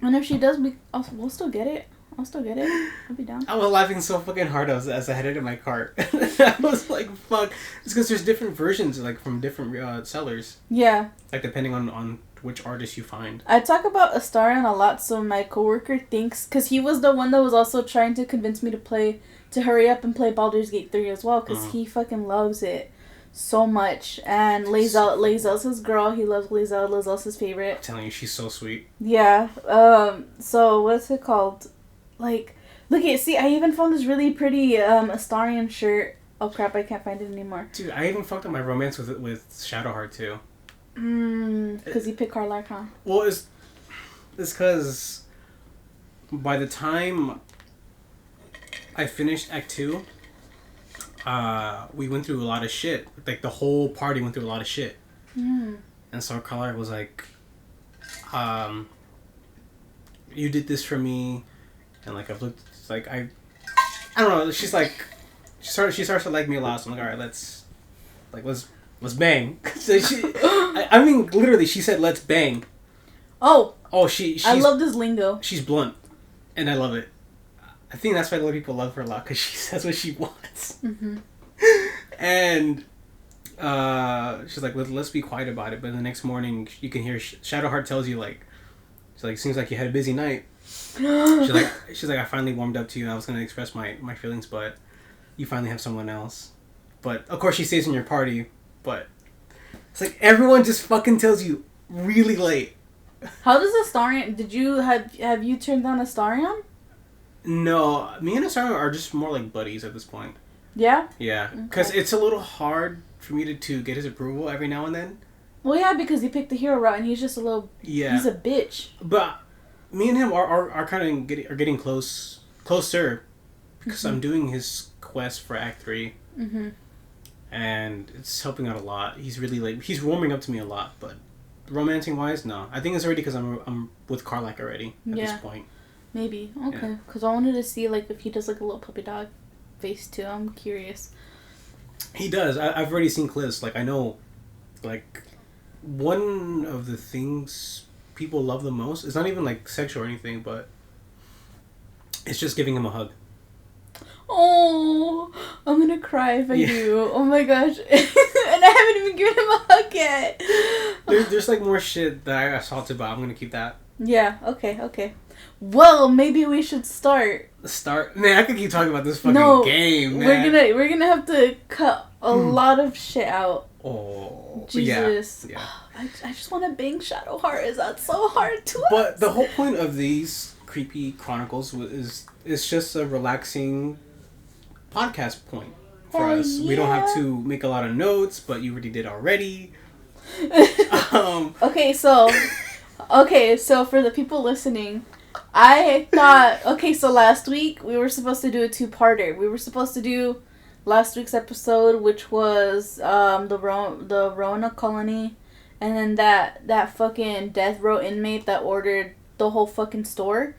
And if she does, we'll still get it. I'll still get it. I'll be down. I was laughing so fucking hard as I headed in my cart. I was like, fuck. It's because there's different versions, like, from different sellers. Yeah. Like, depending on which artist you find. I talk about Astarion a lot, so my coworker thinks... Because he was the one that was also trying to convince me to hurry up and play Baldur's Gate 3 as well, because he fucking loves it so much. And Lae'zel's his girl. He loves Lae'zel. Lae'zel's his favorite. I'm telling you, she's so sweet. Yeah. So, what's it called? Like, look at... See, I even found this really pretty Astarion shirt. Oh, crap, I can't find it anymore. Dude, I even fucked up my romance with Shadowheart, too. Because you picked Karlach, huh? Well, it's because by the time I finished Act 2, we went through a lot of shit. Like, the whole party went through a lot of shit. And so Karlach was like, you did this for me. And, like, I've looked, like, I don't know, she's like, she starts to like me a lot, so I'm like, alright, let's bang. So I mean, literally, she said, let's bang. Oh, I love this lingo. She's blunt, and I love it. I think that's why a lot of people love her a lot, because she says what she wants. And she's like, let's be quiet about it. But the next morning, you can hear Shadowheart tells you, like, she's like, seems like you had a busy night. she's like, I finally warmed up to you. I was gonna express my feelings, but you finally have someone else. But of course, she stays in your party. But it's like everyone just fucking tells you really late. How does Astarion? Did you have you turned down Astarion? No, me and Astarion are just more like buddies at this point. Yeah. Yeah, because it's a little hard for me to get his approval every now and then. Well, yeah, because he picked the hero route, and he's just a little. Yeah. He's a bitch. But me and him are kind of getting closer, because I'm doing his quest for Act 3. And it's helping out a lot. He's really like, he's warming up to me a lot, but romancing wise, no. I think it's already because I'm with Karlach already at this point. Maybe. Okay. Because I wanted to see, like, if he does, like, a little puppy dog face, too. I'm curious. He does. I've already seen clips. Like, I know, like, one of the things people love the most, it's not even, like, sexual or anything, but it's just giving him a hug. Oh, I'm gonna cry if I do. Oh my gosh. And I haven't even given him a hug yet. There's like more shit that I salted about. I'm gonna keep that. Yeah, okay. Well, maybe we should start. Man, I could keep talking about this fucking game, man. We're gonna have to cut a lot of shit out. Oh, Jesus. Yeah. I just want to bang Shadowheart. Is that so hard to But the whole point of these Creepy Chronicles is just a relaxing podcast point for us. We don't have to make a lot of notes, but you already did already. Okay, so for the people listening, I thought, so last week we were supposed to do a 2-parter. We were supposed to do last week's episode, which was the Rona colony, and then that fucking death row inmate that ordered the whole fucking store.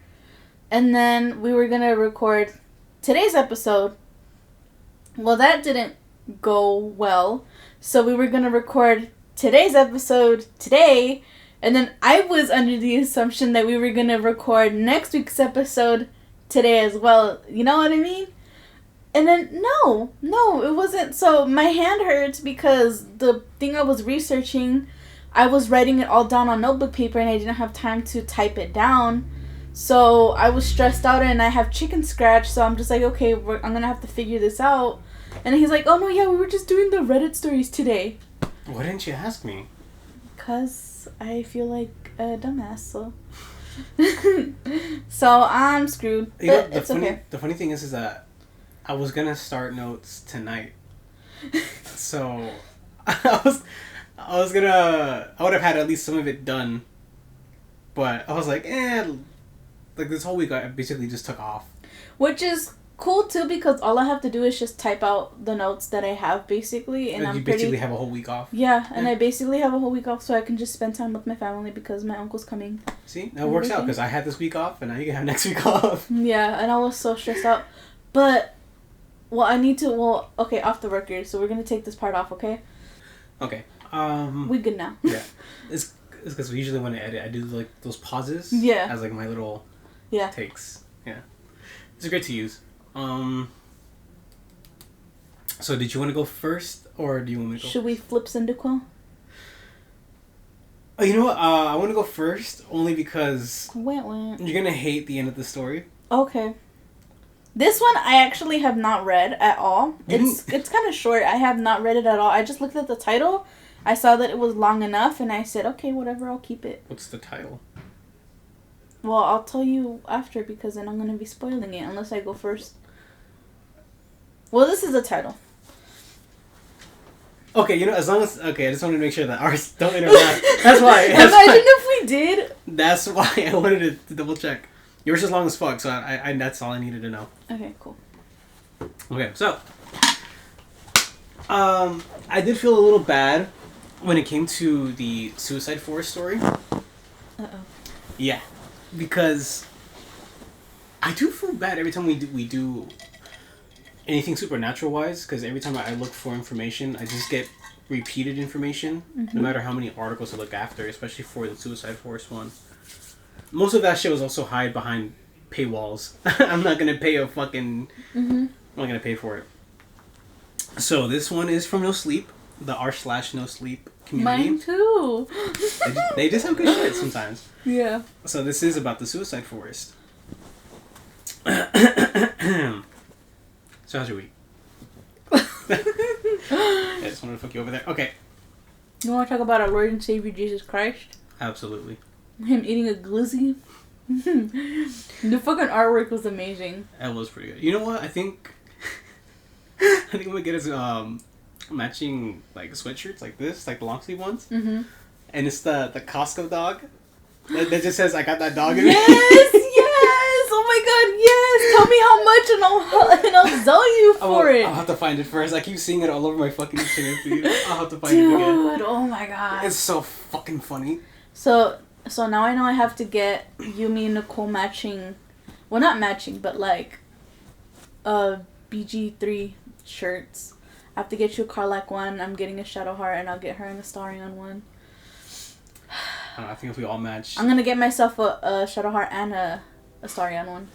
And then we were gonna record today's episode. Well, that didn't go well, so we were gonna record today's episode today, and then I was under the assumption that we were gonna record next week's episode today as well. You know what I mean? And then no, it wasn't. So my hand hurts because the thing I was researching, I was writing it all down on notebook paper and I didn't have time to type it down. So I was stressed out and I have chicken scratch. So I'm just like, okay, I'm gonna have to figure this out. And he's like, oh no, yeah, we were just doing the Reddit stories today. Why didn't you ask me? Because I feel like a dumbass, so. So I'm screwed. But it's okay. The funny thing is that I was gonna start notes tonight. So I would have had at least some of it done. But I was like, like this whole week I basically just took off. Which is cool too, because all I have to do is just type out the notes that I have basically, and you basically have a whole week off. Yeah, and I basically have a whole week off, so I can just spend time with my family because my uncle's coming. See, that works out because I had this week off, and now you can have next week off. Yeah, and I was so stressed out, but okay, off the record. So we're gonna take this part off, okay? Okay. We good now. Yeah, it's because usually when I edit, I do like those pauses. Yeah. As like my little. Yeah. Takes. Yeah. It's great to use. So did you want to go first, or do you want me to go? Should we flip Cyndaquil? Oh, you know what? I want to go first only because You're gonna hate the end of the story. Okay. This one I actually have not read at all. It's kind of short. I have not read it at all. I just looked at the title. I saw that it was long enough, and I said, okay, whatever, I'll keep it. What's the title? Well, I'll tell you after because then I'm gonna be spoiling it unless I go first. Well, this is the title. Okay, as long as... Okay, I just wanted to make sure that ours don't interact. That's why. Imagine if we did. That's why I wanted to double check. Yours is long as fuck, so I that's all I needed to know. Okay, cool. Okay, so... I did feel a little bad when it came to the Suicide Forest story. Uh-oh. Yeah. Because I do feel bad every time we do anything supernatural-wise, because every time I look for information, I just get repeated information, no matter how many articles I look after, especially for the Suicide Forest one. Most of that shit was also hide behind paywalls. I'm not going to pay I'm not going to pay for it. So this one is from No Sleep, the r/No Sleep community. Mine too. They just have good shit sometimes. Yeah. So this is about the Suicide Forest. So how's your week? I just wanted to fuck you over there. Okay. You want to talk about our Lord and Savior Jesus Christ? Absolutely. Him eating a glizzy? The fucking artwork was amazing. That was pretty good. You know what? I think I'm gonna get us matching like sweatshirts like this, like the long sleeve ones. Mm-hmm. And it's the Costco dog. That just says I got that dog in me. Yes! Oh my god, yes! Tell me how much and I'll sell you for it. I'll have to find it first. I keep seeing it all over my fucking Instagram feed. I'll have to find it again. Dude, oh my god. It's so fucking funny. So now I know I have to get you, me, and Nicole matching. Well, not matching, but like BG3 shirts. I have to get you a Carlac one. I'm getting a Shadow Heart, and I'll get her an Astarion one. I don't know, I think if we all match... I'm gonna get myself a Shadow Heart and a Astarion one.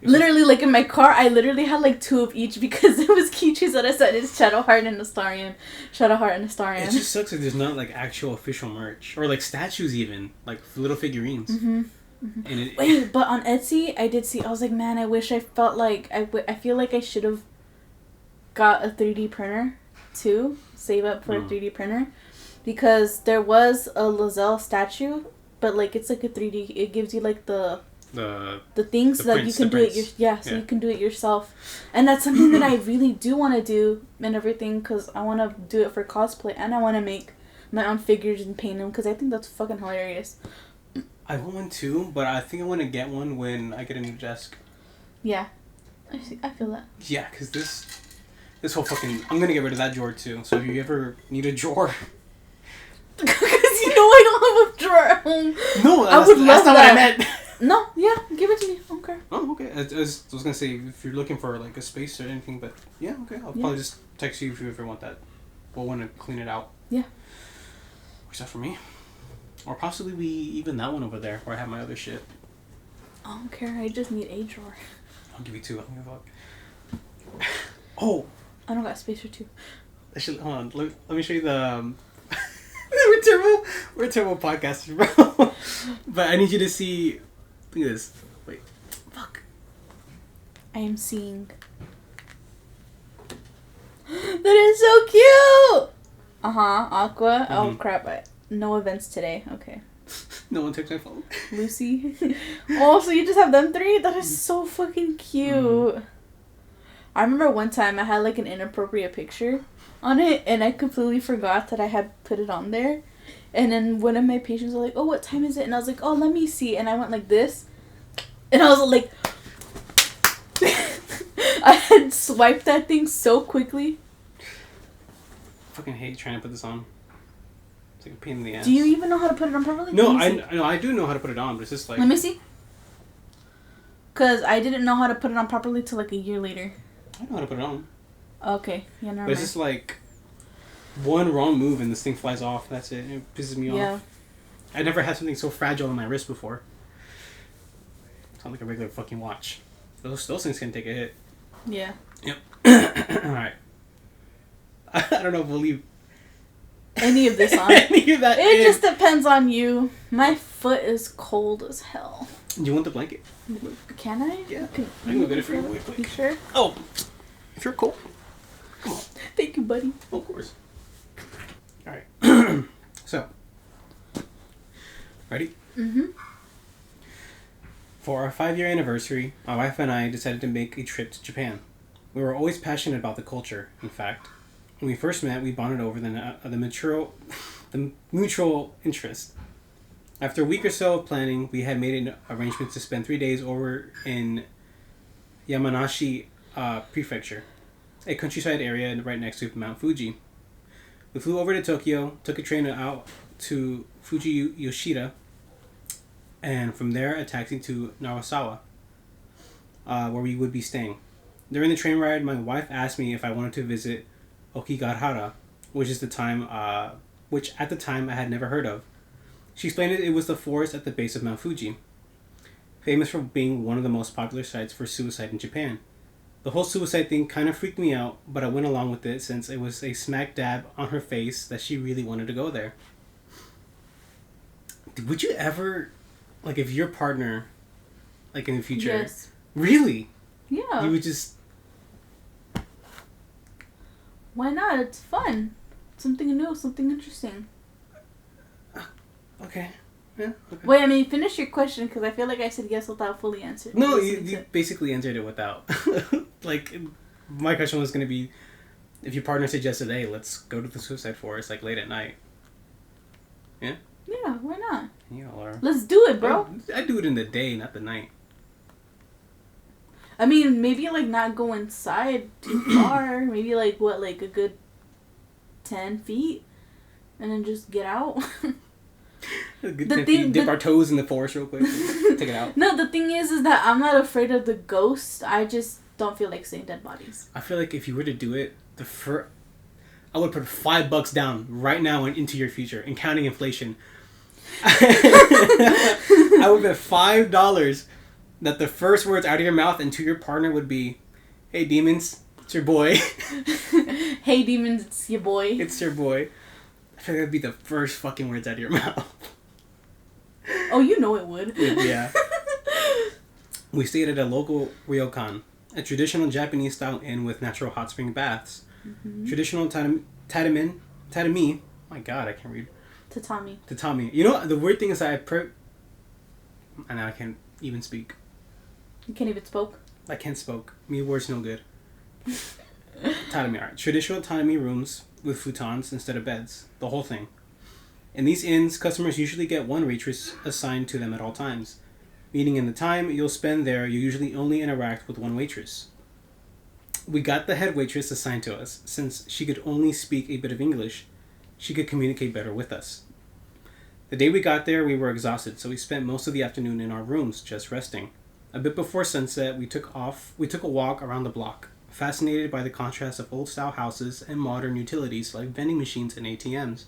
Literally, like in my car, I literally had like 2 of each because it was keychains that I said it's Shadow Heart and Astarion. Shadow Heart and Astarion. It just sucks that there's not like actual official merch. Or like statues even. Like little figurines. Mm-hmm. Mm-hmm. And wait, but on Etsy, I did see, I was like, man, I wish I felt like, I feel like I should have got a 3D printer too. Save up for a 3D printer. Because there was a Lizelle statue, but like it's like a 3D. It gives you like the things that you can do it. So you can do it yourself, and that's something that I really do want to do and everything because I want to do it for cosplay and I want to make my own figures and paint them because I think that's fucking hilarious. I want one too, but I think I want to get one when I get a new desk. Yeah, I feel that. Yeah, because This whole fucking... I'm gonna get rid of that drawer too. So if you ever need a drawer... Because I don't have a drawer at home. No, I would love that's not that. what I meant. No, yeah, give it to me. Okay. Oh, okay. I was gonna say, if you're looking for like a space or anything, but yeah, okay. I'll probably just text you if you ever want that. We'll want to clean it out. Yeah. Works out for me. Or possibly even that one over there where I have my other shit. I don't care. I just need a drawer. I'll give you two. I don't give a fuck. Oh! I don't got space for two. Actually, hold on. Let me show you the... we're terrible podcasters, bro. But I need you to see... Look at this. Wait. Fuck. I am seeing... That is so cute! Aqua. Mm-hmm. Oh, crap. No events today. Okay. No one takes my phone. Lucy. Oh, so you just have them three? That is so fucking cute. Mm-hmm. I remember one time I had like an inappropriate picture on it and I completely forgot that I had put it on there. And then one of my patients was like, oh, what time is it? And I was like, oh, let me see. And I went like this. And I was like... I had swiped that thing so quickly. I fucking hate trying to put this on. It's like a pain in the ass. Do you even know how to put it on properly? No, I do know how to put it on, but it's just like... Let me see. Because I didn't know how to put it on properly till like a year later. I know how to put it on. Okay. Yeah, never mind. But it's just like... one wrong move and this thing flies off. That's it. It pisses me off. I never had something so fragile on my wrist before. It's not like a regular fucking watch. Those things can take a hit. Yeah. Yep. Alright. I don't know if we'll leave any of this on. Any of that it just depends on you. My foot is cold as hell. Do you want the blanket? Can I? Yeah. I can go get it for you really quick. You sure? Oh. If you're cold. Come on. Thank you, buddy. Of course. Alright. So. Ready? Mm-hmm. For our 5-year anniversary, my wife and I decided to make a trip to Japan. We were always passionate about the culture, in fact. When we first met, we bonded over the mutual interest. After a week or so of planning, we had made an arrangement to spend 3 days over in Yamanashi Prefecture, a countryside area right next to Mount Fuji. We flew over to Tokyo, took a train out to Fuji Yoshida, and from there a taxi to Narasawa, where we would be staying. During the train ride, my wife asked me if I wanted to visit Okigahara, which at the time I had never heard of. She explained it was the forest at the base of Mount Fuji, famous for being one of the most popular sites for suicide in Japan. The whole suicide thing kind of freaked me out, but I went along with it since it was a smack dab on her face that she really wanted to go there. Would you ever, like, if your partner, like in the future... Yes. Really? Yeah. You would just... Why not? It's fun. Something new, something interesting. Okay. Yeah. Okay. Wait, I mean, finish your question because I feel like I said yes without fully answering. No, you basically answered it without. Like, my question was going to be, if your partner said yes today, let's go to the suicide forest, like, late at night. Yeah? Yeah, why not? Y'all are... Let's do it, bro. I do it in the day, not the night. I mean, maybe, like, not go inside too far. Maybe, like, what, like, a good 10 feet? And then just get out. Dip our toes in the forest real quick. Take it out. No, the thing is that I'm not afraid of the ghost. I just don't feel like seeing dead bodies. I feel like if you were to do it, I would put $5 down right now and into your future, and counting inflation. I would bet $5 that the first words out of your mouth and to your partner would be, "Hey demons, it's your boy." Hey demons, it's your boy. It's your boy. I feel like that'd be the first fucking words out of your mouth. Oh, you know it would. Yeah. We stayed at a local ryokan, a traditional Japanese-style inn with natural hot spring baths. Mm-hmm. Traditional tatami. My God, I can't read. Tatami. You know, the weird thing is that and I can't even speak. You can't even spoke? I can't spoke. Me words no good. Tatami, alright. Traditional tatami rooms with futons instead of beds. The whole thing. In these inns, customers usually get one waitress assigned to them at all times. Meaning in the time you'll spend there, you usually only interact with one waitress. We got the head waitress assigned to us. Since she could only speak a bit of English, she could communicate better with us. The day we got there, we were exhausted, so we spent most of the afternoon in our rooms, just resting. A bit before sunset, we took a walk around the block, fascinated by the contrast of old-style houses and modern utilities like vending machines and ATMs.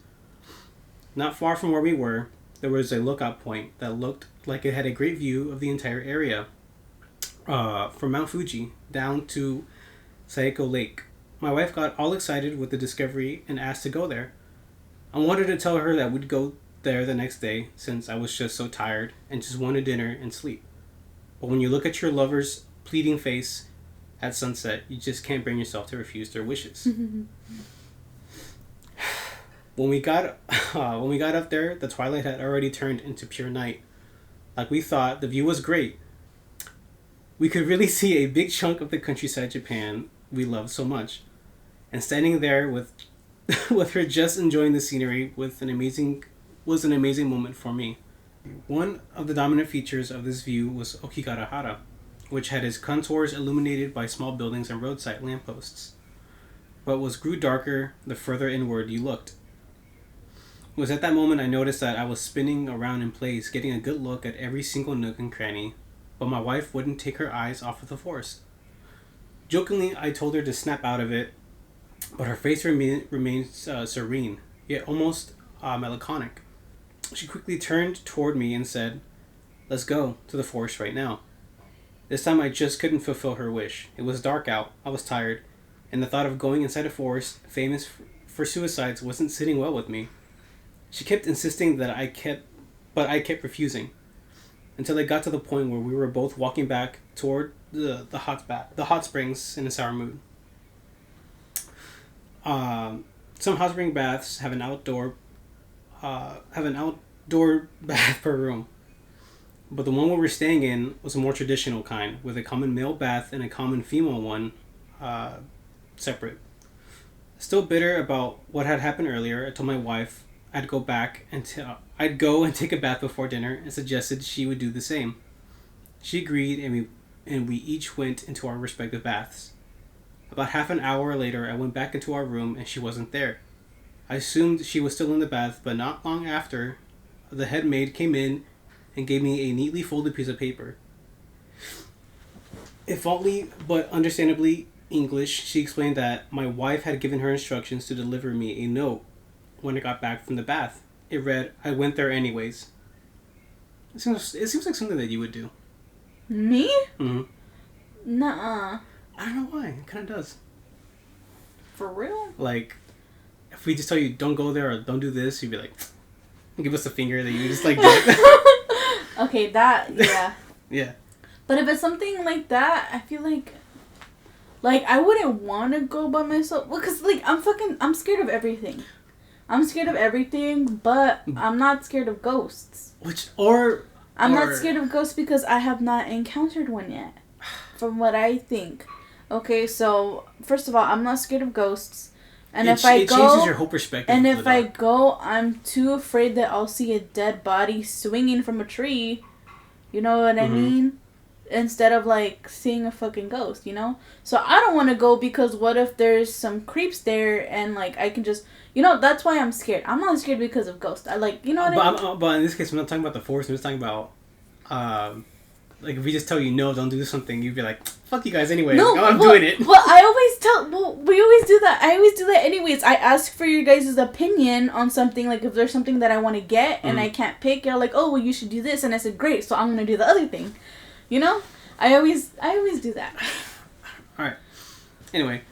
Not far from where we were, there was a lookout point that looked like it had a great view of the entire area, from Mount Fuji down to Saeko Lake. My wife got all excited with the discovery and asked to go there. I wanted to tell her that we'd go there the next day since I was just so tired and just wanted dinner and sleep. But when you look at your lover's pleading face at sunset, you just can't bring yourself to refuse their wishes. When we got up there, the twilight had already turned into pure night. Like we thought, the view was great. We could really see a big chunk of the countryside Japan we loved so much. And standing there with her just enjoying the scenery was an amazing moment for me. One of the dominant features of this view was Okigarahara, which had its contours illuminated by small buildings and roadside lampposts, but grew darker the further inward you looked. It was at that moment I noticed that I was spinning around in place, getting a good look at every single nook and cranny, but my wife wouldn't take her eyes off of the forest. Jokingly, I told her to snap out of it, but her face remained serene, yet almost melancholic. She quickly turned toward me and said, "Let's go to the forest right now." This time I just couldn't fulfill her wish. It was dark out, I was tired, and the thought of going inside a forest famous for suicides wasn't sitting well with me. She kept insisting but I kept refusing, until it got to the point where we were both walking back toward the hot springs in a sour mood. Some hot spring baths have an outdoor bath per room, but the one we were staying in was a more traditional kind, with a common male bath and a common female one separate. Still bitter about what had happened earlier, I told my wife I'd go and take a bath before dinner and suggested she would do the same. She agreed, and we each went into our respective baths. About half an hour later, I went back into our room and she wasn't there. I assumed she was still in the bath, but not long after, the head maid came in and gave me a neatly folded piece of paper. In faulty but understandably English, she explained that my wife had given her instructions to deliver me a note when I got back from the bath. It read, "I went there anyways." It seems like something that you would do. Me? Mm-hmm. Nuh-uh. I don't know why. It kind of does. For real? Like, if we just tell you don't go there or don't do this, you'd be like, give us a finger that you just like did. Okay, that, yeah. Yeah. But if it's something like that, I feel like I wouldn't want to go by myself. Well, because, I'm scared of everything. I'm scared of everything, but I'm not scared of ghosts. I'm not scared of ghosts because I have not encountered one yet, from what I think. Okay, so, first of all, I'm not scared of ghosts. And it changes your whole perspective. And if I go, I'm too afraid that I'll see a dead body swinging from a tree. You know what I mean? Instead of, seeing a fucking ghost, you know? So I don't want to go because what if there's some creeps there and, I can just... that's why I'm scared. I'm not scared because of ghosts. I you know what I mean? But in this case, I'm not talking about the forest. I'm just talking about, if we just tell you no, don't do something, you'd be like, fuck you guys anyway. No, I'm doing it. Well, we always do that. I always do that anyways. I ask for your guys' opinion on something, if there's something that I want to get and I can't pick, you're like, oh, well, you should do this. And I said, great, so I'm going to do the other thing. You know? I always do that. Alright. Anyway.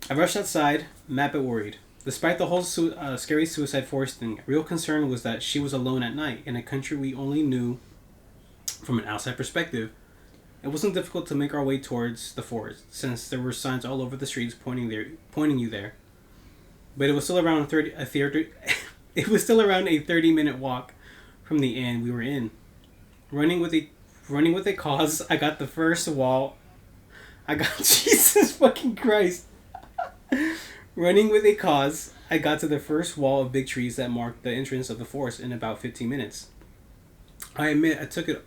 I rushed outside, mad but worried. Despite the whole scary suicide forest thing, real concern was that she was alone at night in a country we only knew from an outside perspective. It wasn't difficult to make our way towards the forest, since there were signs all over the streets pointing you there. But it was still around a 30-minute walk from the inn we were in. Running with a cause, I got the first wall. Jesus fucking Christ. Running with a cause, I got to the first wall of big trees that marked the entrance of the forest in about 15 minutes. I admit I took it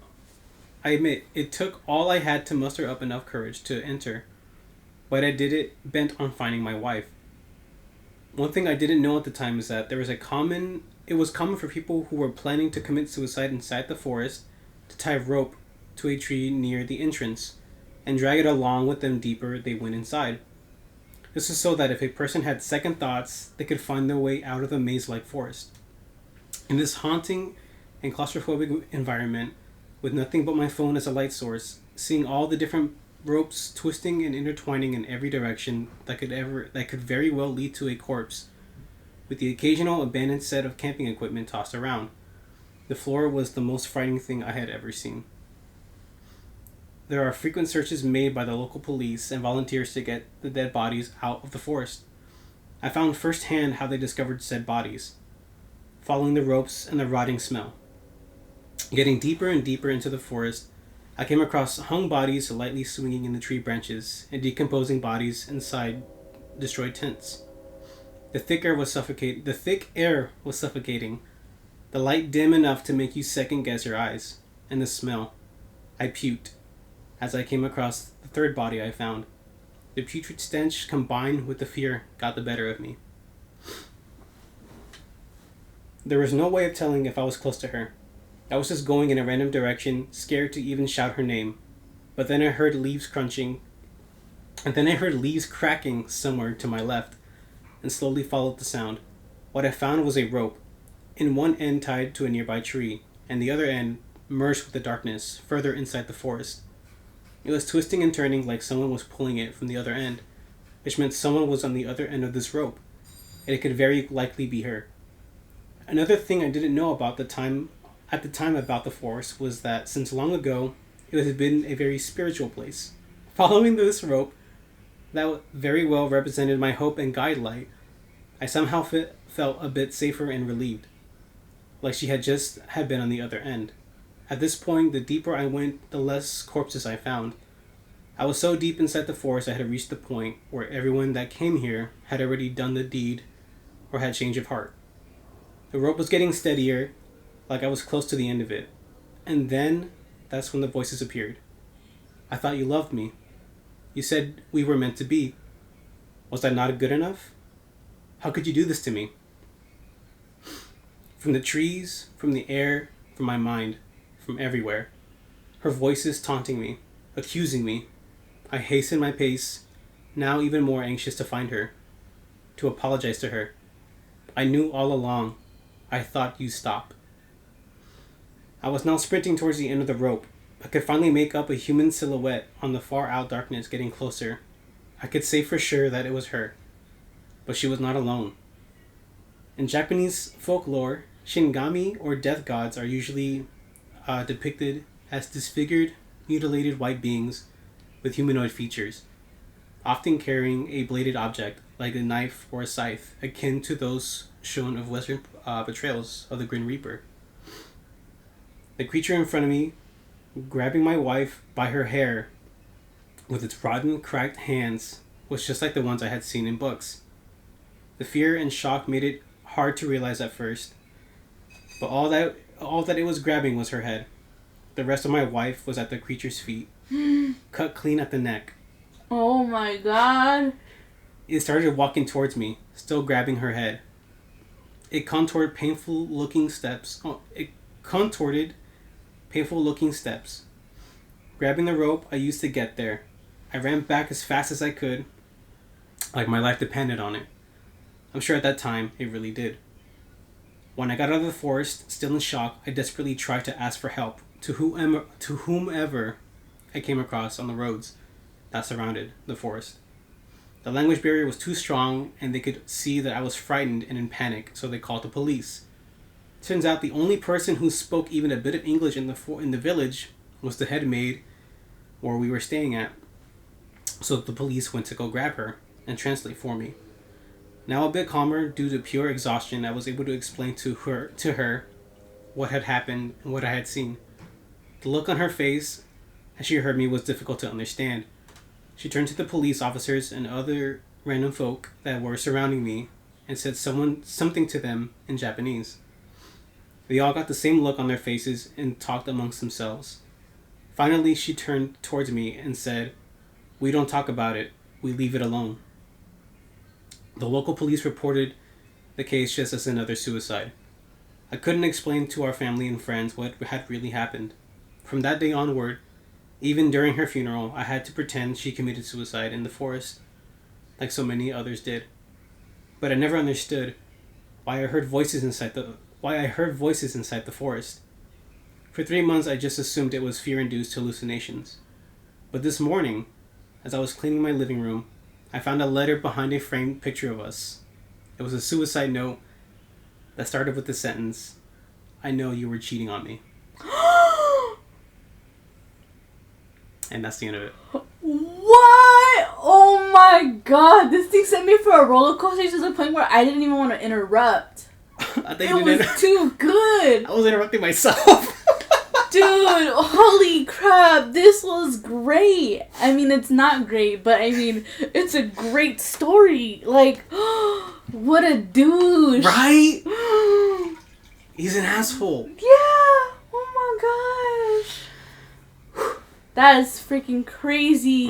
I admit, it took all I had to muster up enough courage to enter, but I did it bent on finding my wife. One thing I didn't know at the time is that it was common for people who were planning to commit suicide inside the forest to tie a rope to a tree near the entrance and drag it along with them deeper they went inside. This is so that if a person had second thoughts, they could find their way out of the maze-like forest. In this haunting and claustrophobic environment, with nothing but my phone as a light source, seeing all the different ropes twisting and intertwining in every direction that could very well lead to a corpse, with the occasional abandoned set of camping equipment tossed around. The floor was the most frightening thing I had ever seen. There are frequent searches made by the local police and volunteers to get the dead bodies out of the forest. I found firsthand how they discovered said bodies, following the ropes and the rotting smell. Getting deeper and deeper into the forest, I came across hung bodies lightly swinging in the tree branches and decomposing bodies inside destroyed tents. The thick air was suffocating, the light dim enough to make you second guess your eyes, and the smell. I puked as I came across the third body I found. The putrid stench combined with the fear got the better of me. There was no way of telling if I was close to her. I was just going in a random direction, scared to even shout her name. But then I heard leaves cracking somewhere to my left, and slowly followed the sound. What I found was a rope, in one end tied to a nearby tree, and the other end merged with the darkness, further inside the forest. It was twisting and turning like someone was pulling it from the other end, which meant someone was on the other end of this rope, and it could very likely be her. Another thing I didn't know at the time about the forest was that since long ago, it had been a very spiritual place. Following this rope, that very well represented my hope and guide light, I somehow felt a bit safer and relieved, like she had been on the other end. At this point, the deeper I went, the less corpses I found. I was so deep inside the forest I had reached the point where everyone that came here had already done the deed or had change of heart. The rope was getting steadier, like I was close to the end of it. And then, that's when the voices appeared. I thought you loved me. You said we were meant to be. Was I not good enough? How could you do this to me? From the trees, from the air, from my mind, from everywhere. Her voices taunting me, accusing me. I hastened my pace, now even more anxious to find her, to apologize to her. I knew all along. I thought you'd stop. I was now sprinting towards the end of the rope. I could finally make up a human silhouette on the far out darkness getting closer. I could say for sure that it was her. But she was not alone. In Japanese folklore, Shinigami or death gods are usually depicted as disfigured, mutilated white beings with humanoid features, often carrying a bladed object like a knife or a scythe, akin to those shown of Western portrayals of the Grim Reaper. The creature in front of me, grabbing my wife by her hair with its rotten, cracked hands, was just like the ones I had seen in books. The fear and shock made it hard to realize at first, but all that it was grabbing was her head. The rest of my wife was at the creature's feet, cut clean at the neck. Oh my god. It started walking towards me, still grabbing her head. It contorted painful looking steps. Grabbing the rope I used to get there. I ran back as fast as I could, like my life depended on it. I'm sure at that time it really did. When I got out of the forest, still in shock, I desperately tried to ask for help to whomever I came across on the roads that surrounded the forest. The language barrier was too strong, and they could see that I was frightened and in panic, so they called the police. Turns out the only person who spoke even a bit of English in the village was the head maid where we were staying at. So the police went to go grab her and translate for me. Now a bit calmer due to pure exhaustion, I was able to explain to her what had happened and what I had seen. The look on her face as she heard me was difficult to understand. She turned to the police officers and other random folk that were surrounding me and said something to them in Japanese. They all got the same look on their faces and talked amongst themselves. Finally, she turned towards me and said, "We don't talk about it. We leave it alone." The local police reported the case just as another suicide. I couldn't explain to our family and friends what had really happened. From that day onward, even during her funeral, I had to pretend she committed suicide in the forest, like so many others did. But I never understood why I heard voices inside the forest. For 3 months, I just assumed it was fear-induced hallucinations. But this morning, as I was cleaning my living room, I found a letter behind a framed picture of us. It was a suicide note that started with the sentence, "I know you were cheating on me." And that's the end of it. What? Oh my god. This thing sent me for a roller coaster to the point where I didn't even want to interrupt. It was too good. I was interrupting myself. Dude, holy crap. This was great. I mean, it's not great, but I mean, it's a great story. Like, what a douche. Right? He's an asshole. Yeah. Oh my gosh. That is freaking crazy.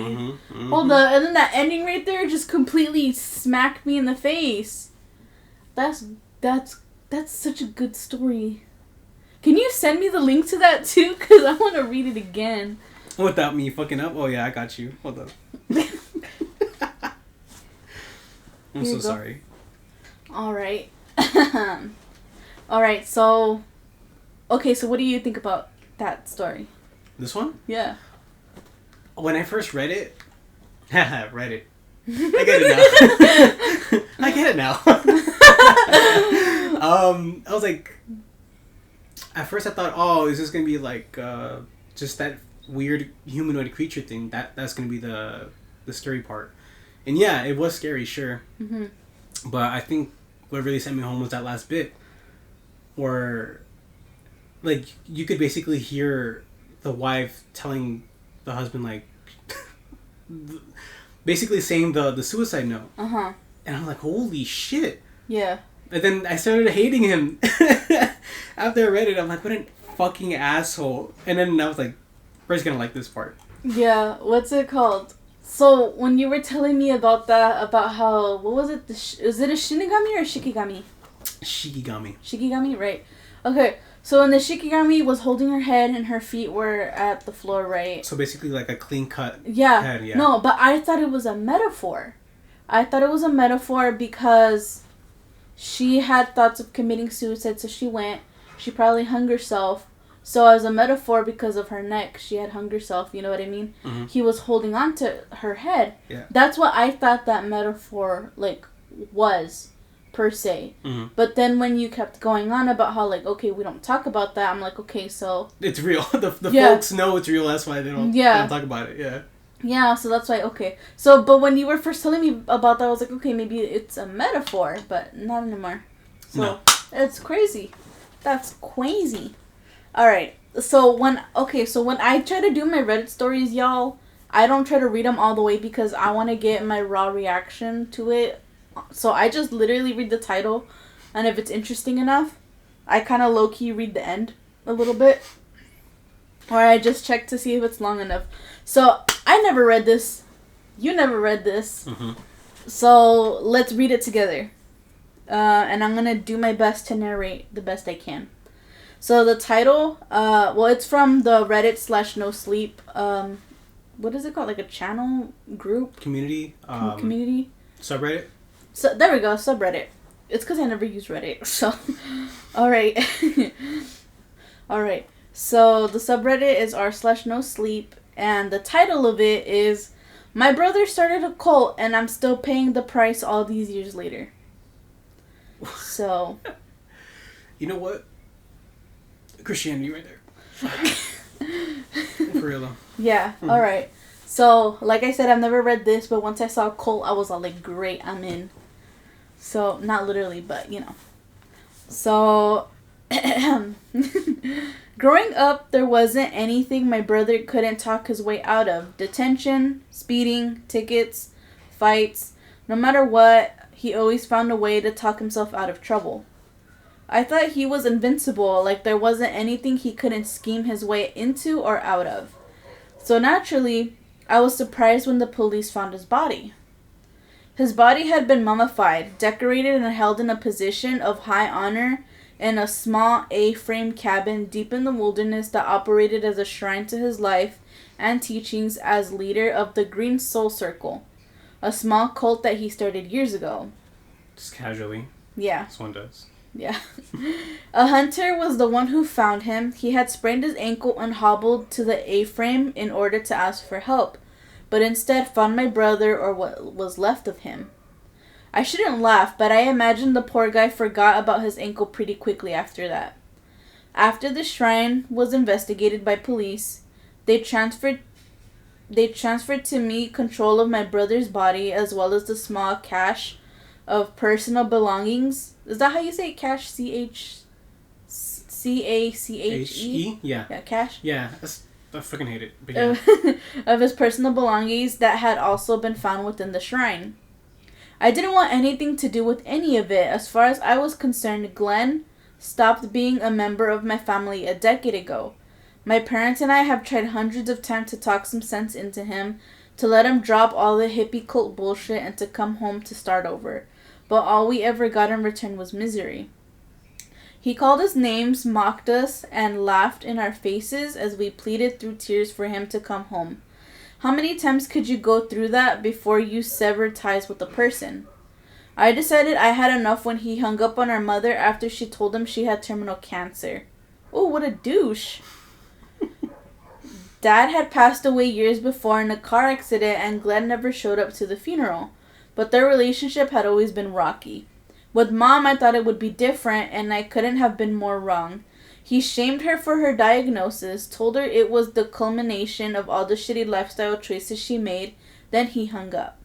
Hold up. And then that ending right there just completely smacked me in the face. That's such a good story. Can you send me the link to that too? Because I want to read it again. Without me fucking up? Oh yeah, I got you. Hold up. I'm so sorry. Alright. Alright, so... Okay, so what do you think about that story? This one? Yeah. When I first read it... read it. I get it now. I get it now. I was like... At first I thought, oh, is this going to be like... just that weird humanoid creature thing. That's going to be the scary part. And yeah, it was scary, sure. But I think what really sent me home was that last bit. Where... Like, you could basically hear the wife telling the husband, like, basically saying the suicide note. And I'm like, holy shit. Yeah. And then I started hating him. After I read it, I'm like, what a fucking asshole. And then I was like, Ray's gonna like this part. Yeah, what's it called? So, when you were telling me about that, about how, what was it? Is it a Shinigami or a Shikigami? Shikigami, right. Okay, so when the Shikigami was holding her head and her feet were at the floor, right? So basically like a clean cut head, yeah. No, but I thought it was a metaphor. I thought it was a metaphor because she had thoughts of committing suicide, so she probably hung herself. So as a metaphor, because of her neck, she had hung herself, you know what I mean? He was holding on to her head. Yeah. That's what I thought that metaphor, like, was, per se. But then when you kept going on about how, like, okay, we don't talk about that, I'm like, okay, so... It's real. The folks know it's real, that's why they don't talk about it, yeah. Yeah, so that's why, okay. So, but when you were first telling me about that, I was like, okay, maybe it's a metaphor, but not anymore. So, no. It's crazy. That's crazy. Alright, so when I try to do my Reddit stories, y'all, I don't try to read them all the way because I want to get my raw reaction to it. So I just literally read the title, and if it's interesting enough, I kind of low-key read the end a little bit. Or I just check to see if it's long enough. So, I never read this. You never read this. So, let's read it together. And I'm going to do my best to narrate the best I can. So, the title, it's from the Reddit /No Sleep. What is it called? Like a channel group? Community. Community? Subreddit? So, there we go, subreddit. It's because I never use Reddit. So, alright. Alright. So, the subreddit is r/No Sleep. And the title of it is, "My brother started a cult and I'm still paying the price all these years later." So. You know what? Christianity right there. For real though. Yeah, alright. So, like I said, I've never read this, but once I saw cult, I was all like, great, I'm in. So, not literally, but, you know. So, growing up, there wasn't anything my brother couldn't talk his way out of. Detention, speeding, tickets, fights. No matter what, he always found a way to talk himself out of trouble. I thought he was invincible, like there wasn't anything he couldn't scheme his way into or out of. So naturally, I was surprised when the police found his body. His body had been mummified, decorated, and held in a position of high honor in a small A-frame cabin deep in the wilderness that operated as a shrine to his life and teachings as leader of the Green Soul Circle, a small cult that he started years ago. Just casually. Yeah. This one does. Yeah. A hunter was the one who found him. He had sprained his ankle and hobbled to the A-frame in order to ask for help, but instead found my brother or what was left of him. I shouldn't laugh, but I imagine the poor guy forgot about his ankle pretty quickly after that. After the shrine was investigated by police, they transferred to me control of my brother's body as well as the small cache of personal belongings. Is that how you say it? Cache? C-A-C-H-E? Yeah. Yeah, cache? Yeah, I fucking hate it. But yeah. Of his personal belongings that had also been found within the shrine. I didn't want anything to do with any of it. As far as I was concerned, Glenn stopped being a member of my family a decade ago. My parents and I have tried hundreds of times to talk some sense into him, to let him drop all the hippie cult bullshit and to come home to start over. But all we ever got in return was misery. He called us names, mocked us, and laughed in our faces as we pleaded through tears for him to come home. How many times could you go through that before you severed ties with a person? I decided I had enough when he hung up on our mother after she told him she had terminal cancer. Oh, what a douche. Dad had passed away years before in a car accident and Glenn never showed up to the funeral, but their relationship had always been rocky. With Mom, I thought it would be different, and I couldn't have been more wrong. He shamed her for her diagnosis, told her it was the culmination of all the shitty lifestyle choices she made, then he hung up.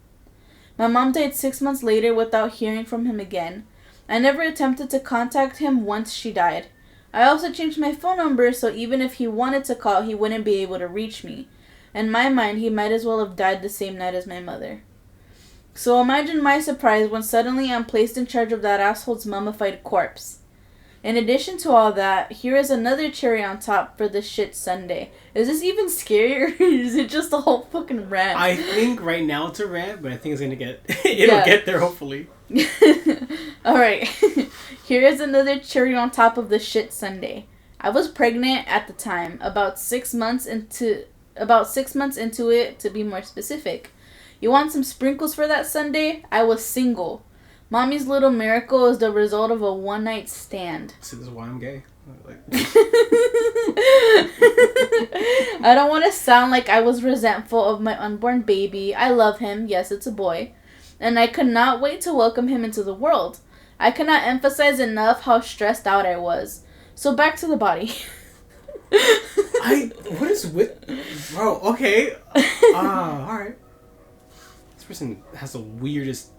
My mom died 6 months later without hearing from him again. I never attempted to contact him once she died. I also changed my phone number, so even if he wanted to call, he wouldn't be able to reach me. In my mind, he might as well have died the same night as my mother. So imagine my surprise when suddenly I'm placed in charge of that asshole's mummified corpse. In addition to all that, here is another cherry on top for this shit Sunday. Is this even scarier, or is it just a whole fucking rant? I think right now it's a rant, but I think it's gonna get... It'll get there, hopefully. Alright. Here is another cherry on top of the shit Sunday. I was pregnant at the time, about 6 months into it, to be more specific. You want some sprinkles for that Sunday? I was single. Mommy's little miracle is the result of a one-night stand. See, this is why I'm gay. I don't want to sound like I was resentful of my unborn baby. I love him. Yes, it's a boy. And I could not wait to welcome him into the world. I cannot emphasize enough how stressed out I was. So back to the body. What is with... Bro, okay. Alright. This person has the weirdest...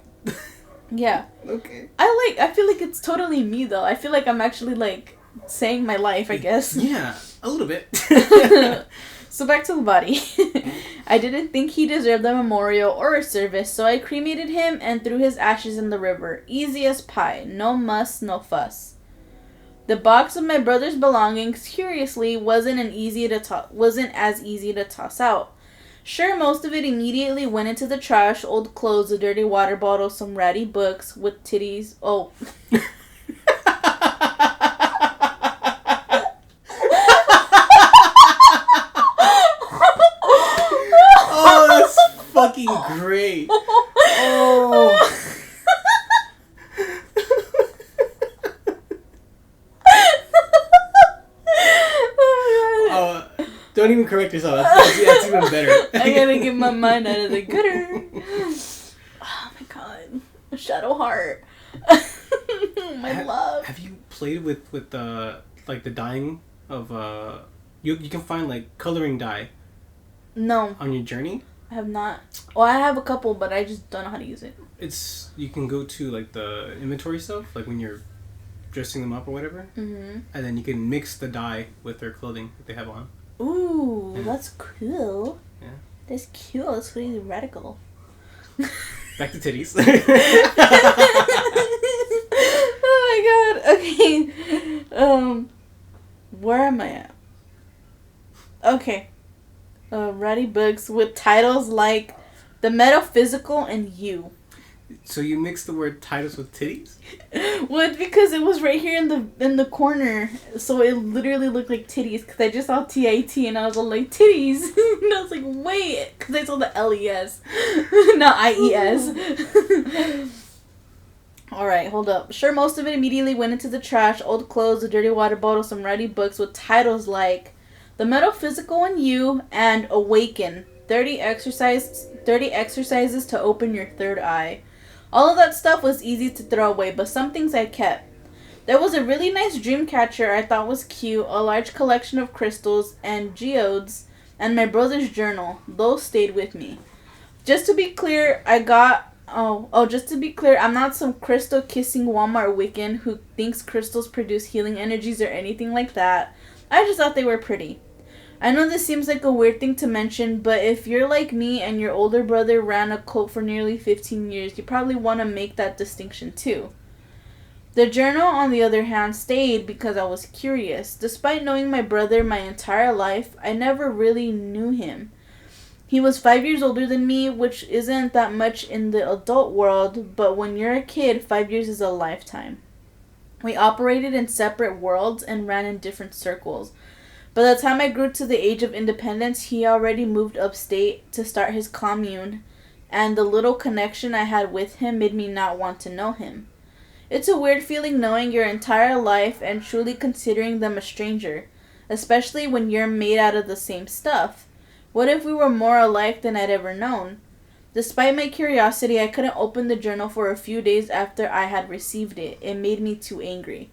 Yeah. Okay. I feel like it's totally me, though. I feel like I'm actually, saying my life, I guess. Yeah, a little bit. So back to the body. I didn't think he deserved a memorial or a service, so I cremated him and threw his ashes in the river. Easy as pie. No muss, no fuss. The box of my brother's belongings, curiously, wasn't as easy to toss out. Sure, most of it immediately went into the trash. Old clothes, a dirty water bottle, some ratty books with titties. Oh. Oh, that's fucking great. Oh. Don't even correct yourself. That's even better. I gotta get my mind out of the gutter. Oh my god. Shadow heart. My love. Have you played with the dyeing of you can find coloring dye? No. On your journey? I have not. Well, I have a couple, but I just don't know how to use it. You can go to the inventory stuff, when you're dressing them up or whatever. Mm-hmm. And then you can mix the dye with their clothing that they have on. Ooh, yeah. That's cool. Yeah. That's cool. That's really radical. Back to titties. Oh my god. Okay. Where am I at? Okay. Ratty books with titles like The Metaphysical and You. So you mixed the word titles with titties? Well, it's because it was right here in the corner, so it literally looked like titties. Because I just saw TIT and I was all like, titties, and I was like, wait, because I saw the LES, not IES. All right, hold up. Sure, most of it immediately went into the trash. Old clothes, a dirty water bottle, some ratty books with titles like The Metaphysical and You and Awaken. 30 exercises to open your third eye. All of that stuff was easy to throw away, but some things I kept. There was a really nice dream catcher I thought was cute, a large collection of crystals and geodes, and my brother's journal. Those stayed with me. Just to be clear, I'm not some crystal-kissing Walmart Wiccan who thinks crystals produce healing energies or anything like that. I just thought they were pretty. I know this seems like a weird thing to mention, but if you're like me and your older brother ran a cult for nearly 15 years, you probably want to make that distinction too. The journal, on the other hand, stayed because I was curious. Despite knowing my brother my entire life, I never really knew him. He was 5 years older than me, which isn't that much in the adult world, but when you're a kid, 5 years is a lifetime. We operated in separate worlds and ran in different circles. By the time I grew to the age of independence, he already moved upstate to start his commune, and the little connection I had with him made me not want to know him. It's a weird feeling knowing your entire life and truly considering them a stranger, especially when you're made out of the same stuff. What if we were more alike than I'd ever known? Despite my curiosity, I couldn't open the journal for a few days after I had received it. It made me too angry.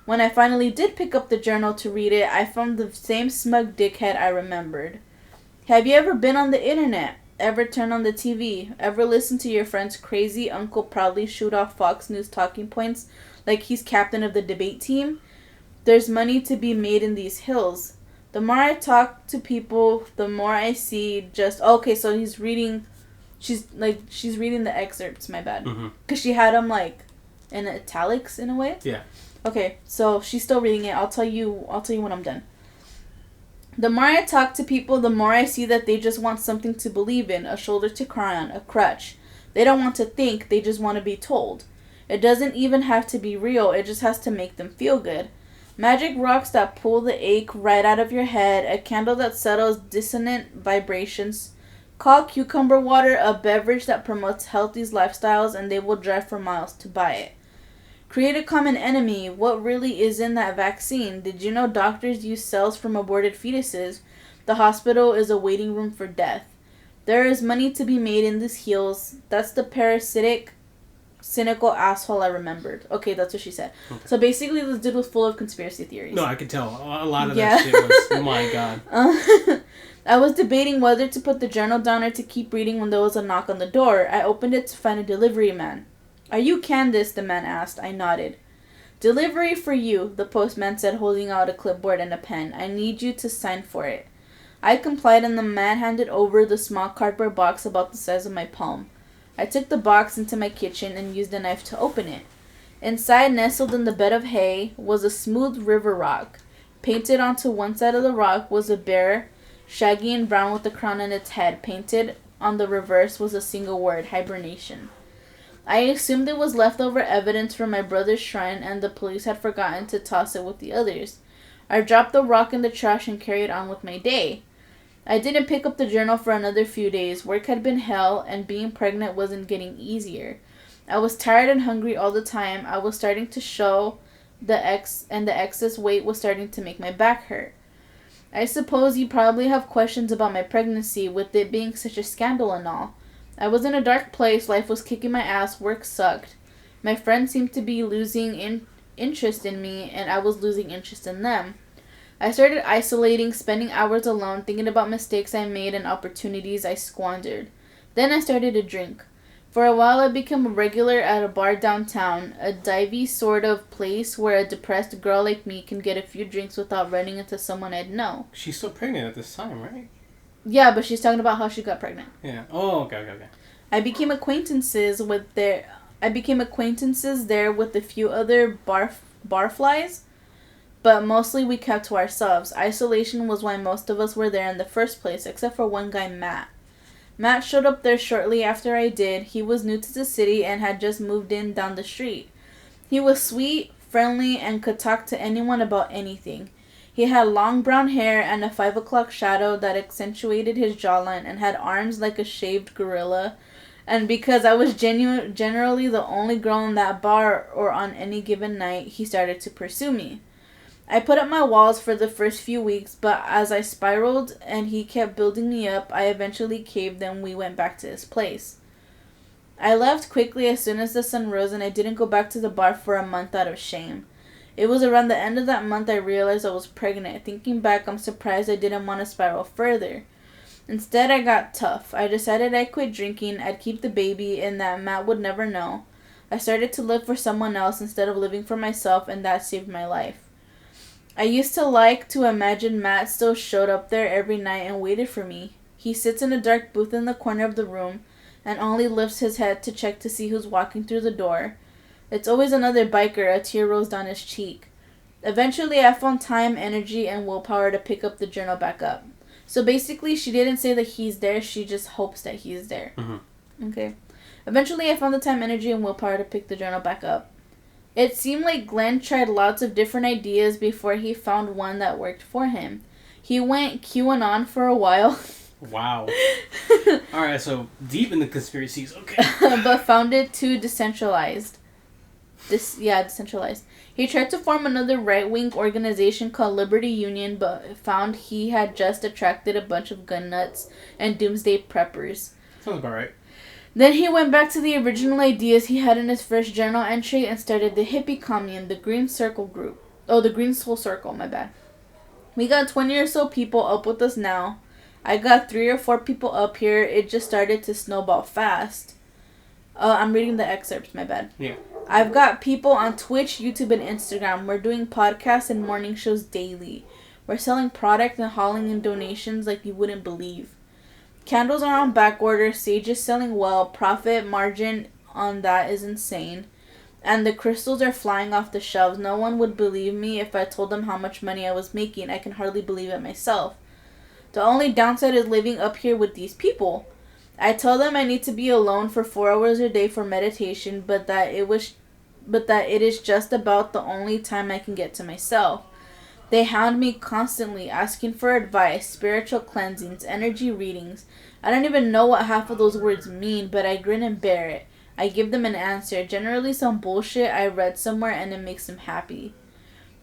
When I finally did pick up the journal to read it, I found the same smug dickhead I remembered. Have you ever been on the internet? Ever turned on the TV? Ever listened to your friend's crazy uncle proudly shoot off Fox News talking points like he's captain of the debate team? There's money to be made in these hills. The more I talk to people, the more I see just... Okay, so he's reading... She's reading the excerpts, my bad. Because she had them, like, in italics, in a way. Yeah. Okay, so she's still reading it. I'll tell you when I'm done. The more I talk to people, the more I see that they just want something to believe in, a shoulder to cry on, a crutch. They don't want to think, they just want to be told. It doesn't even have to be real, it just has to make them feel good. Magic rocks that pull the ache right out of your head, a candle that settles dissonant vibrations. Call cucumber water a beverage that promotes healthy lifestyles and they will drive for miles to buy it. Create a common enemy. What really is in that vaccine? Did you know doctors use cells from aborted fetuses? The hospital is a waiting room for death. There is money to be made in these heels. That's the parasitic, cynical asshole I remembered. Okay, that's what she said. Okay. So basically this dude was full of conspiracy theories. No, I could tell. A lot of that shit was, oh my god. I was debating whether to put the journal down or to keep reading when there was a knock on the door. I opened it to find a delivery man. Are you Candace? The man asked. I nodded. Delivery for you, the postman said, holding out a clipboard and a pen. I need you to sign for it. I complied and the man handed over the small cardboard box about the size of my palm. I took the box into my kitchen and used a knife to open it. Inside, nestled in the bed of hay, was a smooth river rock. Painted onto one side of the rock was a bear, shaggy and brown with a crown on its head. Painted on the reverse was a single word, hibernation. I assumed it was leftover evidence from my brother's shrine and the police had forgotten to toss it with the others. I dropped the rock in the trash and carried on with my day. I didn't pick up the journal for another few days. Work had been hell and being pregnant wasn't getting easier. I was tired and hungry all the time. I was starting to show the excess weight was starting to make my back hurt. I suppose you probably have questions about my pregnancy with it being such a scandal and all. I was in a dark place, life was kicking my ass, work sucked. My friends seemed to be losing interest in me, and I was losing interest in them. I started isolating, spending hours alone, thinking about mistakes I made and opportunities I squandered. Then I started to drink. For a while I became a regular at a bar downtown, a divey sort of place where a depressed girl like me can get a few drinks without running into someone I'd know. She's still pregnant at this time, right? Yeah, but she's talking about how she got pregnant. Yeah. Oh, okay. I became acquaintances there with a few other barflies. but mostly we kept to ourselves. Isolation was why most of us were there in the first place, except for one guy, Matt. Matt showed up there shortly after I did. He was new to the city and had just moved in down the street. He was sweet, friendly, and could talk to anyone about anything. He had long brown hair and a 5 o'clock shadow that accentuated his jawline and had arms like a shaved gorilla. And because I was generally the only girl in that bar or on any given night, he started to pursue me. I put up my walls for the first few weeks, but as I spiraled and he kept building me up, I eventually caved and we went back to his place. I left quickly as soon as the sun rose and I didn't go back to the bar for a month out of shame. It was around the end of that month I realized I was pregnant. Thinking back, I'm surprised I didn't want to spiral further. Instead, I got tough. I decided I'd quit drinking, I'd keep the baby, and that Matt would never know. I started to live for someone else instead of living for myself, and that saved my life. I used to like to imagine Matt still showed up there every night and waited for me. He sits in a dark booth in the corner of the room and only lifts his head to check to see who's walking through the door. It's always another biker. A tear rolls down his cheek. Eventually, I found time, energy, and willpower to pick up the journal back up. So basically, she didn't say that he's there. She just hopes that he's there. Mm-hmm. Okay. Eventually, I found the time, energy, and willpower to pick the journal back up. It seemed like Glenn tried lots of different ideas before he found one that worked for him. He went QAnon for a while. Wow. Alright, so deep in the conspiracies. Okay. But found it too decentralized. Decentralized. He tried to form another right-wing organization called Liberty Union, but found he had just attracted a bunch of gun nuts and doomsday preppers. Sounds about right. Then he went back to the original ideas he had in his first journal entry and started the hippie commune, the Green Circle group. Oh, the Green Soul Circle, my bad. We got 20 or so people up with us now. I got 3 or 4 people up here. It just started to snowball fast. I'm reading the excerpts, my bad. Yeah. I've got people on Twitch, YouTube, and Instagram. We're doing podcasts and morning shows daily. We're selling product and hauling in donations like you wouldn't believe. Candles are on back order. Sage is selling well. Profit margin on that is insane. And the crystals are flying off the shelves. No one would believe me if I told them how much money I was making. I can hardly believe it myself. The only downside is living up here with these people. I tell them I need to be alone for 4 hours a day for meditation, but that it is just about the only time I can get to myself. They hound me constantly, asking for advice, spiritual cleansings, energy readings. I don't even know what half of those words mean, but I grin and bear it. I give them an answer, generally some bullshit I read somewhere, and it makes them happy.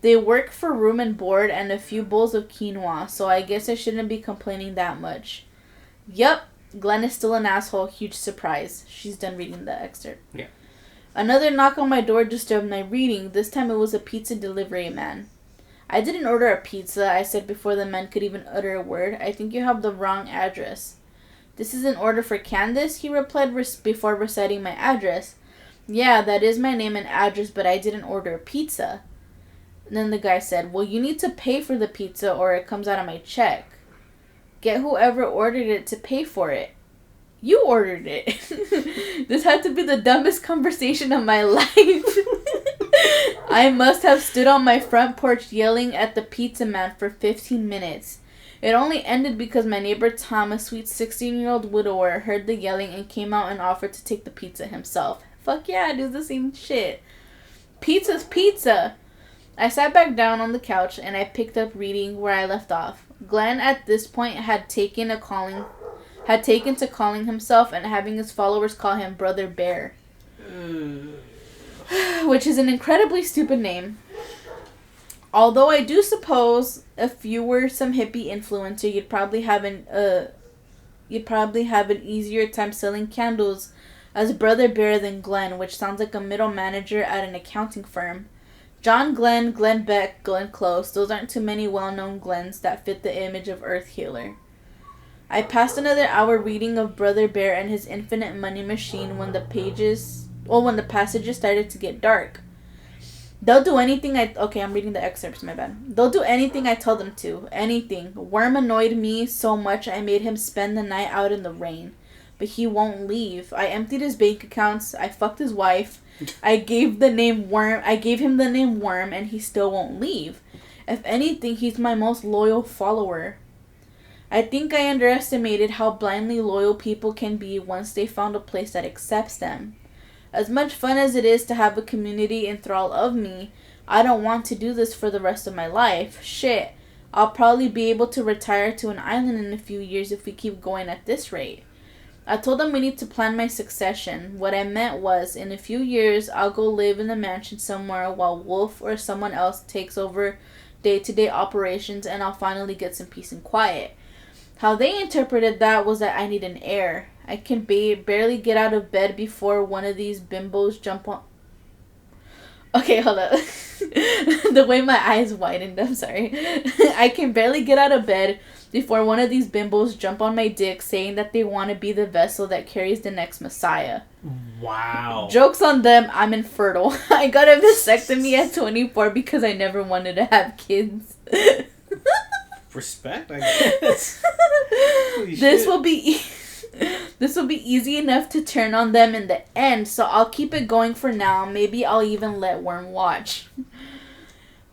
They work for room and board and a few bowls of quinoa, so I guess I shouldn't be complaining that much. Yup, Glenn is still an asshole. Huge surprise. She's done reading the excerpt. Yeah. Another knock on my door disturbed my reading. This time it was a pizza delivery man. I didn't order a pizza, I said before the man could even utter a word. I think you have the wrong address. This is an order for Candace, he replied before reciting my address. Yeah, that is my name and address, but I didn't order a pizza. And then the guy said, well, you need to pay for the pizza or it comes out of my check. Get whoever ordered it to pay for it. You ordered it. This had to be the dumbest conversation of my life. I must have stood on my front porch yelling at the pizza man for 15 minutes. It only ended because my neighbor Tom, a sweet 16-year-old widower, heard the yelling and came out and offered to take the pizza himself. Fuck yeah, do the same shit. Pizza's pizza. I sat back down on the couch and I picked up reading where I left off. Glenn at this point had taken to calling himself and having his followers call him Brother Bear. Which is an incredibly stupid name. Although I do suppose if you were some hippie influencer, you'd probably have an easier time selling candles as Brother Bear than Glenn, which sounds like a middle manager at an accounting firm. John Glenn, Glenn Beck, Glenn Close, those aren't too many well-known Glens that fit the image of Earth Healer. I passed another hour reading of Brother Bear and his infinite money machine when the passages started to get dark. They'll do anything I'm reading the excerpts, my bad. They'll do anything I tell them to. Anything. Worm annoyed me so much I made him spend the night out in the rain. but he won't leave. I emptied his bank accounts. I fucked his wife. I gave him the name Worm, and he still won't leave. If anything, he's my most loyal follower. I think I underestimated how blindly loyal people can be once they found a place that accepts them. As much fun as it is to have a community in thrall of me, I don't want to do this for the rest of my life. Shit. I'll probably be able to retire to an island in a few years if we keep going at this rate. I told them we need to plan my succession. What I meant was, in a few years, I'll go live in a mansion somewhere while Wolf or someone else takes over day-to-day operations, and I'll finally get some peace and quiet. How they interpreted that was that I need an heir. I can barely get out of bed before one of these bimbos jump on... Okay, hold up. The way my eyes widened, I'm sorry. I can barely get out of bed before one of these bimbos jump on my dick saying that they want to be the vessel that carries the next Messiah. Wow. Joke's on them, I'm infertile. I got a vasectomy at 24 because I never wanted to have kids. Respect, I guess. This will be easy enough to turn on them in the end, so I'll keep it going for now. Maybe I'll even let Worm watch.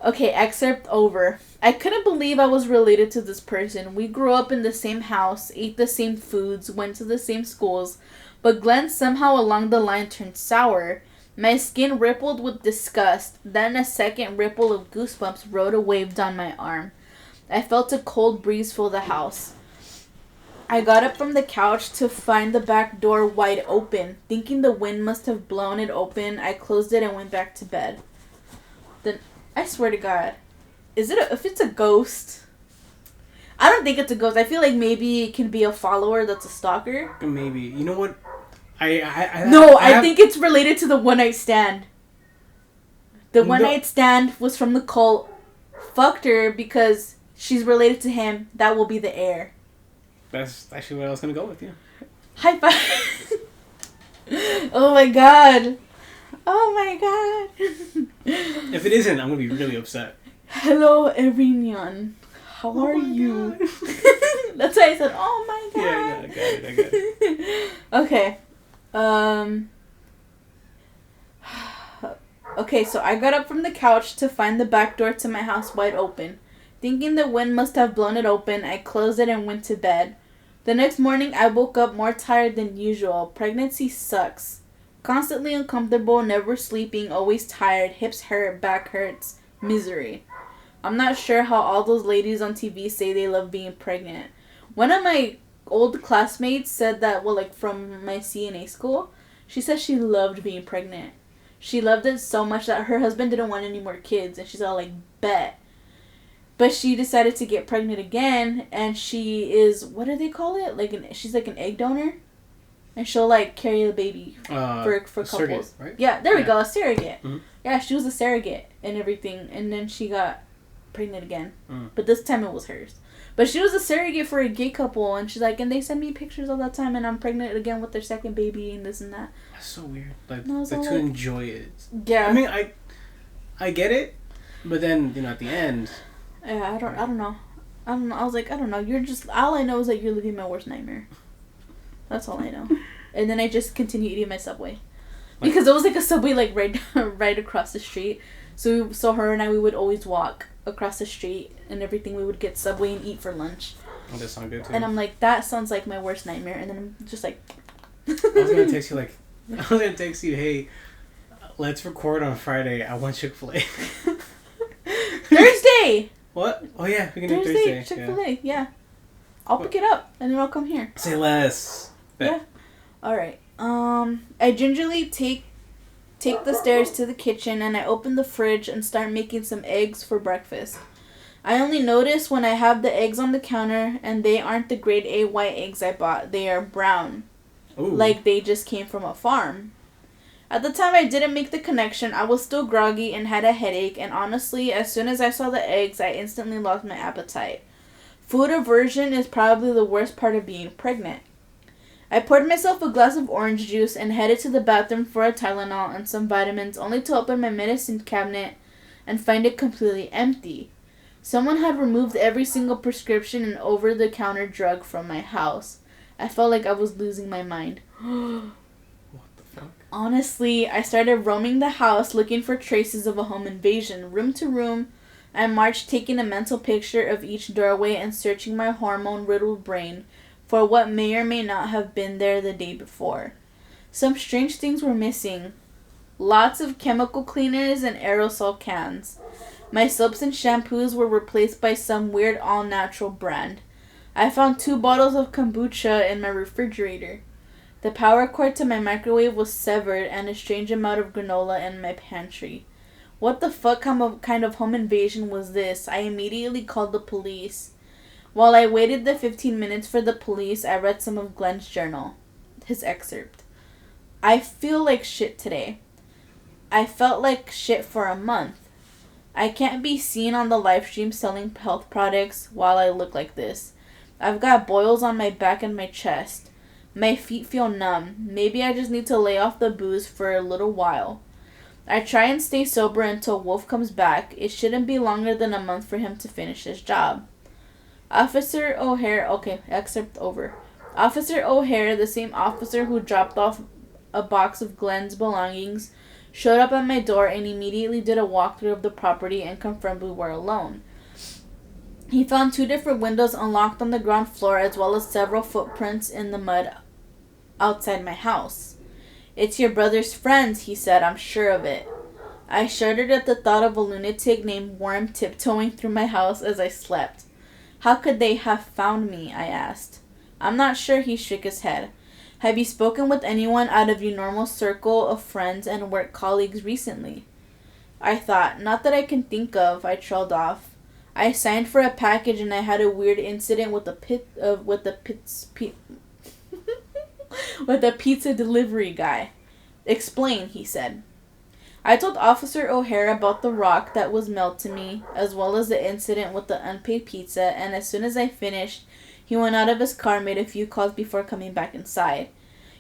Okay, excerpt over. I couldn't believe I was related to this person. We grew up in the same house, ate the same foods, went to the same schools, but Glenn somehow along the line turned sour. My skin rippled with disgust. Then a second ripple of goosebumps rode a wave down my arm. I felt a cold breeze fill the house. I got up from the couch to find the back door wide open. Thinking the wind must have blown it open, I closed it and went back to bed. Then, I swear to God, if it's a ghost? I don't think it's a ghost. I feel like maybe it can be a follower that's a stalker. Maybe. You know what? I think it's related to the one-night stand. The one-night stand was from the cult. Fucked her because she's related to him. That will be the heir. That's actually what I was going to go with, yeah. High five. Oh my god. Oh my god. If it isn't, I'm going to be really upset. Hello, everyone. How are you? That's why I said, oh my god. Yeah, I got it. Okay. Okay, so I got up from the couch to find the back door to my house wide open. Thinking the wind must have blown it open, I closed it and went to bed. The next morning, I woke up more tired than usual. Pregnancy sucks. Constantly uncomfortable, never sleeping, always tired, hips hurt, back hurts. Misery. I'm not sure how all those ladies on TV say they love being pregnant. One of my old classmates said that, from my CNA school, she said she loved being pregnant. She loved it so much that her husband didn't want any more kids, and she's all bet. But she decided to get pregnant again, and she is, what do they call it? She's like an egg donor, and she'll carry the baby for couples. Surrogate, right? Yeah, there we go, a surrogate. Mm-hmm. Yeah, she was a surrogate and everything, and then she got pregnant again. Mm. But this time it was hers. But she was a surrogate for a gay couple, and she's and they send me pictures all that time, and I'm pregnant again with their second baby, and this and that. That's so weird. To enjoy it. Yeah. I mean, I get it, but then, at the end... Yeah, I don't know. I was like, I don't know. You're just... All I know is that you're living my worst nightmare. That's all I know. And then I just continue eating my Subway. Because it was a Subway, right across the street. So her and I, we would always walk across the street and everything. We would get Subway and eat for lunch. Oh, that sounds good, too. And I'm like, that sounds like my worst nightmare. And then I'm just like... I was going to text you, hey, let's record on Friday. I want Chick-fil-A. Thursday! What? Oh, yeah, we can do Thursday. Chick-fil-A, yeah. I'll pick it up, and then I'll come here. Say less. Yeah. Alright. I gingerly take the stairs to the kitchen, and I open the fridge and start making some eggs for breakfast. I only notice when I have the eggs on the counter, and they aren't the grade A white eggs I bought. They are brown. Ooh. Like they just came from a farm. At the time I didn't make the connection, I was still groggy and had a headache, and honestly, as soon as I saw the eggs, I instantly lost my appetite. Food aversion is probably the worst part of being pregnant. I poured myself a glass of orange juice and headed to the bathroom for a Tylenol and some vitamins, only to open my medicine cabinet and find it completely empty. Someone had removed every single prescription and over-the-counter drug from my house. I felt like I was losing my mind. What the fuck? Honestly, I started roaming the house looking for traces of a home invasion. Room to room, I marched taking a mental picture of each doorway and searching my hormone-riddled brain for what may or may not have been there the day before. Some strange things were missing. Lots of chemical cleaners and aerosol cans. My soaps and shampoos were replaced by some weird all-natural brand. I found 2 bottles of kombucha in my refrigerator. The power cord to my microwave was severed and a strange amount of granola in my pantry. What the fuck kind of home invasion was this? I immediately called the police. While I waited the 15 minutes for the police, I read some of Glenn's journal. His excerpt. I feel like shit today. I felt like shit for a month. I can't be seen on the live stream selling health products while I look like this. I've got boils on my back and my chest. My feet feel numb. Maybe I just need to lay off the booze for a little while. I try and stay sober until Wolf comes back. It shouldn't be longer than a month for him to finish his job. Officer O'Hare... Okay, excerpt over. Officer O'Hare, the same officer who dropped off a box of Glenn's belongings, showed up at my door and immediately did a walkthrough of the property and confirmed we were alone. He found 2 different windows unlocked on the ground floor as well as several footprints in the mud outside my house. "It's your brother's friends," he said. "I'm sure of it." I shuddered at the thought of a lunatic named Worm tiptoeing through my house as I slept. "How could they have found me?" I asked. "I'm not sure," he shook his head. "Have you spoken with anyone out of your normal circle of friends and work colleagues recently?" I thought, "Not that I can think of," I trailed off. "I signed for a package and I had a weird incident with with a pizza delivery guy." "Explain," he said. I told Officer O'Hare about the rock that was mailed to me, as well as the incident with the unpaid pizza, and as soon as I finished, he went out of his car and made a few calls before coming back inside.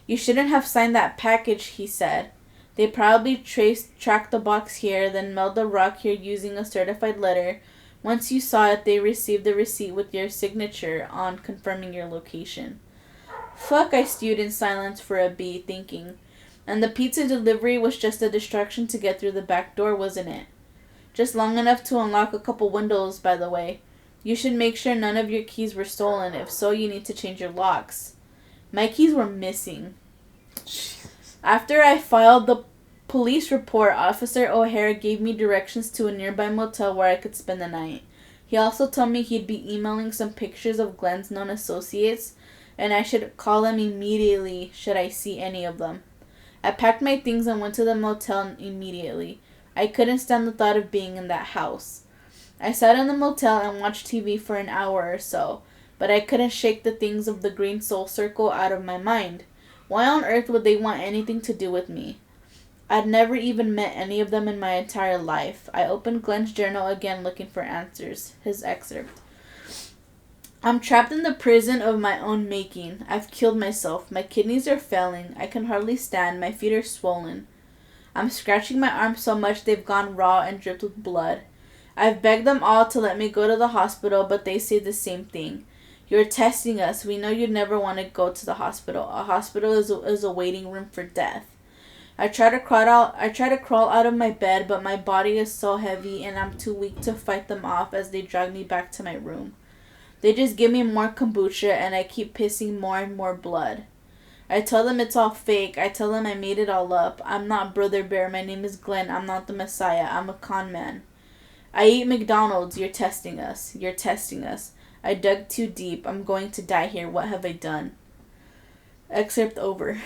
"You shouldn't have signed that package," he said. "They probably tracked the box here, then mailed the rock here using a certified letter. Once you saw it, they received the receipt with your signature on confirming your location." Fuck, I stewed in silence for a bee, thinking. And the pizza delivery was just a distraction to get through the back door, wasn't it? Just long enough to unlock a couple windows, by the way. You should make sure none of your keys were stolen. If so, you need to change your locks. My keys were missing. After I filed the police report, Officer O'Hare gave me directions to a nearby motel where I could spend the night. He also told me he'd be emailing some pictures of Glenn's known associates, and I should call them immediately should I see any of them. I packed my things and went to the motel immediately. I couldn't stand the thought of being in that house. I sat in the motel and watched TV for an hour or so, but I couldn't shake the things of the Green Soul Circle out of my mind. Why on earth would they want anything to do with me? I'd never even met any of them in my entire life. I opened Glenn's journal again looking for answers. His excerpt. "I'm trapped in the prison of my own making. I've killed myself. My kidneys are failing. I can hardly stand. My feet are swollen. I'm scratching my arms so much they've gone raw and dripped with blood. I've begged them all to let me go to the hospital, but they say the same thing. You're testing us. We know you'd never want to go to the hospital. A hospital is a waiting room for death. I try to crawl out of my bed, but my body is so heavy and I'm too weak to fight them off as they drag me back to my room. They just give me more kombucha and I keep pissing more and more blood. I tell them it's all fake. I tell them I made it all up. I'm not Brother Bear. My name is Glenn. I'm not the Messiah. I'm a con man. I eat McDonald's. You're testing us. You're testing us. I dug too deep. I'm going to die here. What have I done?" Excerpt over.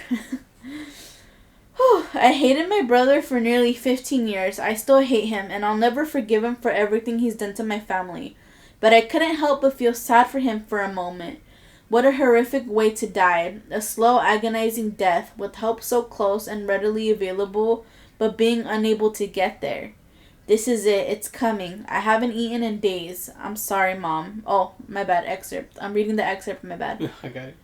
I hated my brother for nearly 15 years. I still hate him, and I'll never forgive him for everything he's done to my family. But I couldn't help but feel sad for him for a moment. What a horrific way to die. A slow, agonizing death, with help so close and readily available, but being unable to get there. This is it. It's coming. I haven't eaten in days. I'm sorry, Mom. Oh, my bad. Excerpt. I'm reading the excerpt, my bad. I got it.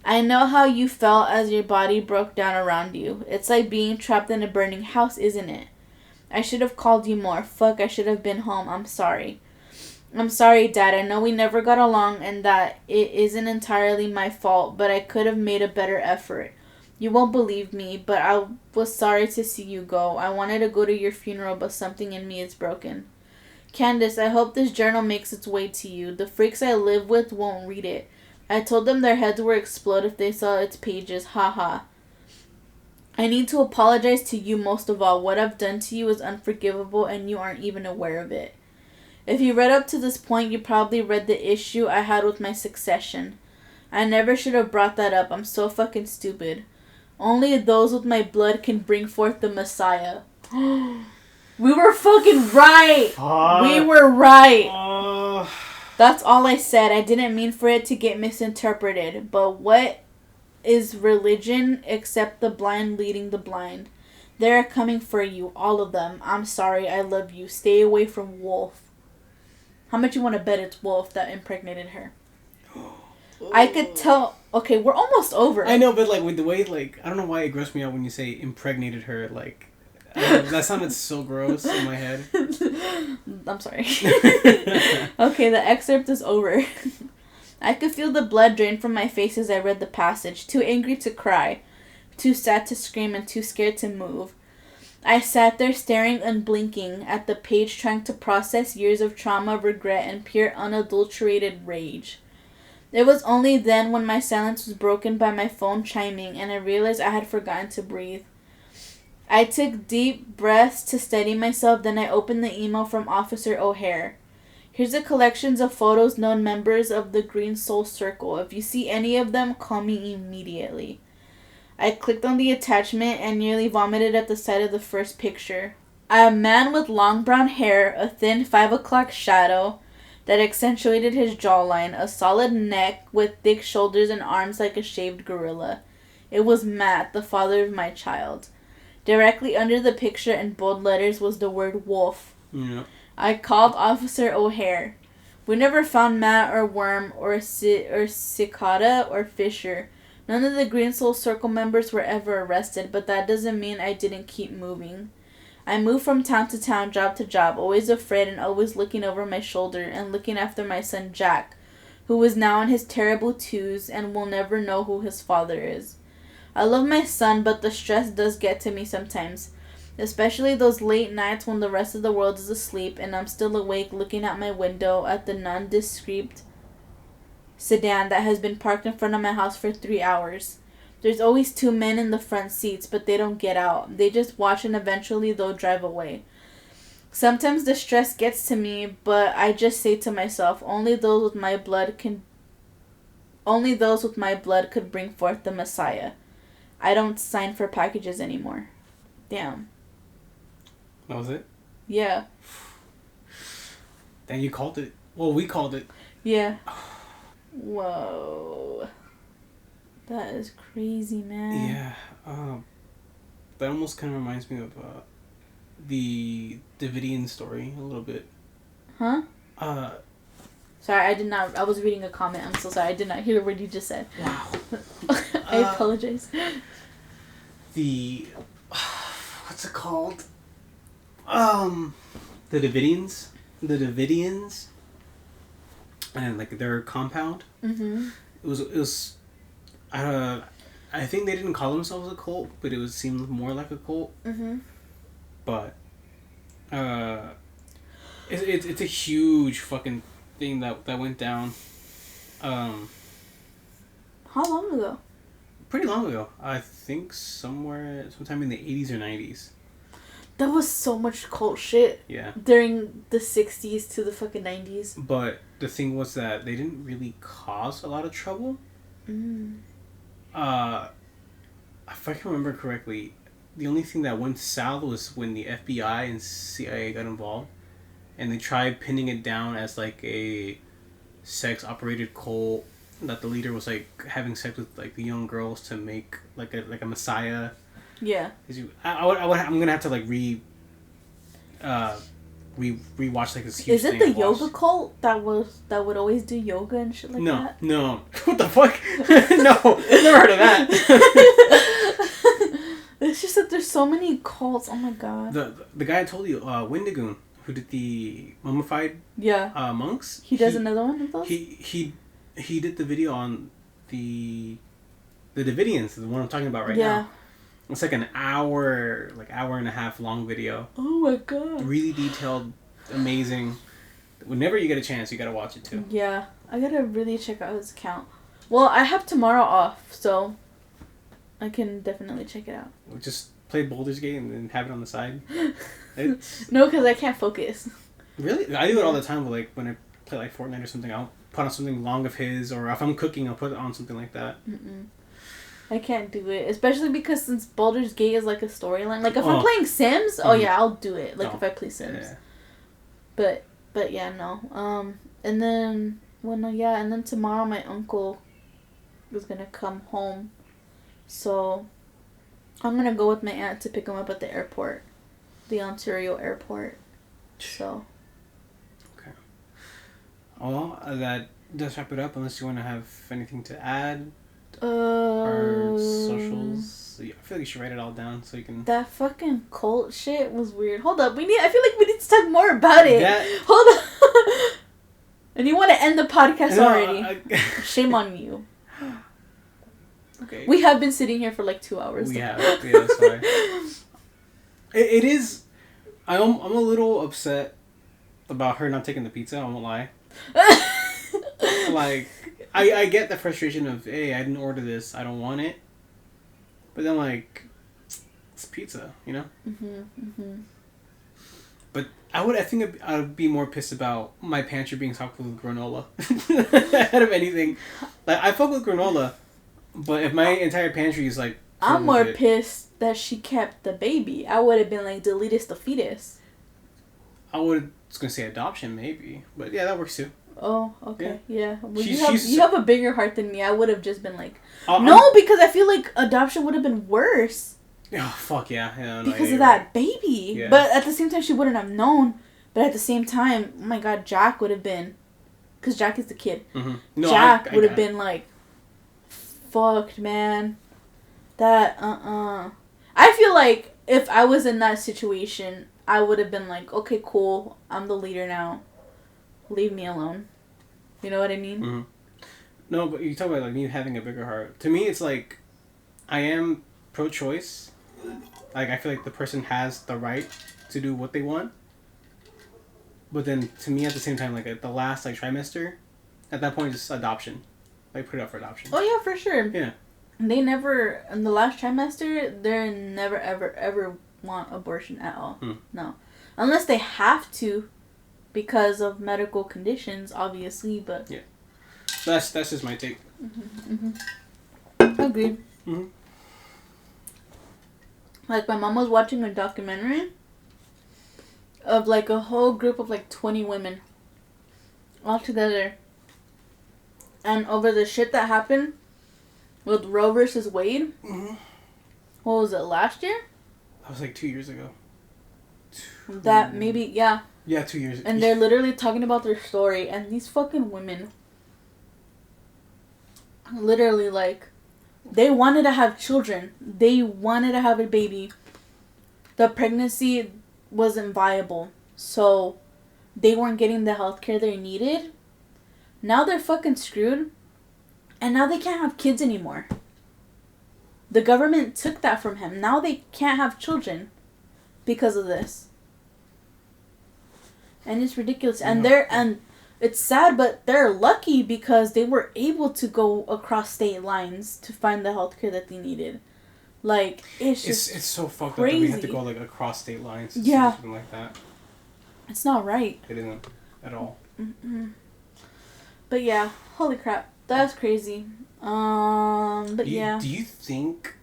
I know how you felt as your body broke down around you. It's like being trapped in a burning house, isn't it? I should have called you more. Fuck, I should have been home. I'm sorry. I'm sorry, Dad. I know we never got along and that it isn't entirely my fault, but I could have made a better effort. You won't believe me, but I was sorry to see you go. I wanted to go to your funeral, but something in me is broken. Candace, I hope this journal makes its way to you. The freaks I live with won't read it. I told them their heads would explode if they saw its pages. Ha ha. I need to apologize to you most of all. What I've done to you is unforgivable and you aren't even aware of it. If you read up to this point, you probably read the issue I had with my succession. I never should have brought that up. I'm so fucking stupid. Only those with my blood can bring forth the Messiah. We were fucking right! We were right! That's all I said. I didn't mean for it to get misinterpreted. But what is religion except the blind leading the blind? They're coming for you, all of them. I'm sorry, I love you. Stay away from Wolf. How much you want to bet it's Wolf that impregnated her? I could tell... Okay, we're almost over. I know, but like with the way, like, I don't know why it grossed me out when you say impregnated her, like... that sounded so gross in my head. I'm sorry. Okay, the excerpt is over. I could feel the blood drain from my face as I read the passage. Too angry to cry. Too sad to scream and too scared to move. I sat there staring unblinking at the page, trying to process years of trauma, regret, and pure unadulterated rage. It was only then when my silence was broken by my phone chiming and I realized I had forgotten to breathe. I took deep breaths to steady myself, then I opened the email from Officer O'Hare. Here's a collection of photos known members of the Green Soul Circle. If you see any of them, call me immediately. I clicked on the attachment and nearly vomited at the sight of the first picture. A man with long brown hair, a thin 5 o'clock shadow that accentuated his jawline, a solid neck with thick shoulders and arms like a shaved gorilla. It was Matt, the father of my child. Directly under the picture in bold letters was the word Wolf. Yeah. I called Officer O'Hare. We never found Matt or Worm or Cicada or Fisher. None of the Green Soul Circle members were ever arrested, but that doesn't mean I didn't keep moving. I moved from town to town, job to job, always afraid and always looking over my shoulder and looking after my son Jack, who is now in his terrible twos and will never know who his father is. I love my son, but the stress does get to me sometimes, especially those late nights when the rest of the world is asleep and I'm still awake looking out my window at the nondescript sedan that has been parked in front of my house for 3 hours. There's always 2 men in the front seats, but they don't get out. They just watch and eventually they'll drive away. Sometimes the stress gets to me, but I just say to myself, only those with my blood could bring forth the Messiah. I don't sign for packages anymore. Damn. That was it? Yeah. Then you called it. Well, we called it. Yeah. Whoa. That is crazy, man. Yeah. That almost kind of reminds me of the Davidian story a little bit. Huh? Sorry, I was reading a comment. I'm so sorry. I did not hear what you just said. Wow. I apologize. What's it called? The Davidians. The Davidians. And like their compound. Mm-hmm. It was. I think they didn't call themselves a cult, but it seemed more like a cult. Mm-hmm. But, it's a huge fucking thing that went down. How long ago? Pretty long ago. I think sometime in the 80s or 90s. That was so much cult shit. Yeah. During the 60s to the fucking 90s. But the thing was that they didn't really cause a lot of trouble. Mm. If I can remember correctly, the only thing that went south was when the FBI and CIA got involved. And they tried pinning it down as like a sex-operated cult. That the leader was like having sex with like the young girls to make like a messiah. Yeah. I'm gonna have to like rewatch like this huge. Is it the yoga cult that would always do yoga and shit like that? No. What the fuck? No, never heard of that. It's just that there's so many cults. Oh my god. The guy I told you, Wendigoon who did the mummified monks. He does another one of those? He did the video on the Davidians, the one I'm talking about right now. It's like an hour and a half long video. Oh my god. Really detailed, amazing. Whenever you get a chance, you gotta watch it too. Yeah, I gotta really check out his account. Well, I have tomorrow off, so I can definitely check it out. Just play Baldur's Gate and then have it on the side. No, because I can't focus. Really? I do it all the time, but like when I play like Fortnite or something, I'll put on something long of his, or if I'm cooking, I'll put it on something like that. I can't do it, especially because since Baldur's Gate is like a storyline. Like if I'm playing Sims, yeah, I'll do it. Like if I play Sims. Yeah. But yeah, no. And then and then tomorrow my uncle is gonna come home, so I'm gonna go with my aunt to pick him up at the airport, the Ontario airport. So. Okay. Well, that does wrap it up. Unless you want to have anything to add. Our socials. I feel like you should write it all down so you can. That fucking cult shit was weird. Hold up, I feel like we need to talk more about it. Hold up. And you want to end the podcast already? Shame on you. Okay. We have been sitting here for like 2 hours. We have. Yeah, sorry. It is. I'm a little upset about her not taking the pizza. I won't lie. Like. I get the frustration of, hey, I didn't order this, I don't want it. But then, like, it's pizza, you know? But I think I'd be more pissed about my pantry being stocked with granola. Ahead of anything. Like, I fuck with granola, but if my entire pantry is, like... I'm more pissed that she kept the baby. I would have been like, deletus the fetus. I was going to say adoption, maybe. But yeah, that works too. Oh, okay, yeah. Well, you have a bigger heart than me. I would have just been like, because I feel like adoption would have been worse. Oh, fuck yeah. No, because of that baby. Yeah. But at the same time, she wouldn't have known. But at the same time, oh my god, Jack would have been, because Jack is the kid. No, Jack would have been like, fucked, man. That, I feel like if I was in that situation, I would have been like, okay, cool, I'm the leader now. Leave me alone. You know what I mean? No, but you talk about like me having a bigger heart. To me, it's like I am pro-choice. Like I feel like the person has the right to do what they want. But then, to me, at the same time, like at the last like trimester, at that point, just adoption. Like put it up for adoption. Oh yeah, for sure. Yeah. They never in the last trimester. They never ever want abortion at all. No, unless they have to. Because of medical conditions, obviously, but... Yeah. That's just my take. Agreed. Like, my mom was watching a documentary of, like, a whole group of, like, 20 women all together. And over the shit that happened with Roe versus Wade. What was it, last year? That was, like, 2 years ago. That, maybe, yeah. Yeah, 2 years. And they're literally talking about their story, and these fucking women, literally, like, they wanted to have children. They wanted to have a baby. The pregnancy wasn't viable, so they weren't getting the healthcare they needed. Now they're fucking screwed, and now they can't have kids anymore. The government took that from him. Now they can't have children because of this. And it's ridiculous. And it's sad, but they're lucky because they were able to go across state lines to find the healthcare that they needed. Like, it's so fucked crazy. up that we have to go like across state lines to do something like that. It's not right. It isn't at all. But yeah, holy crap. That's crazy. But yeah. Do you think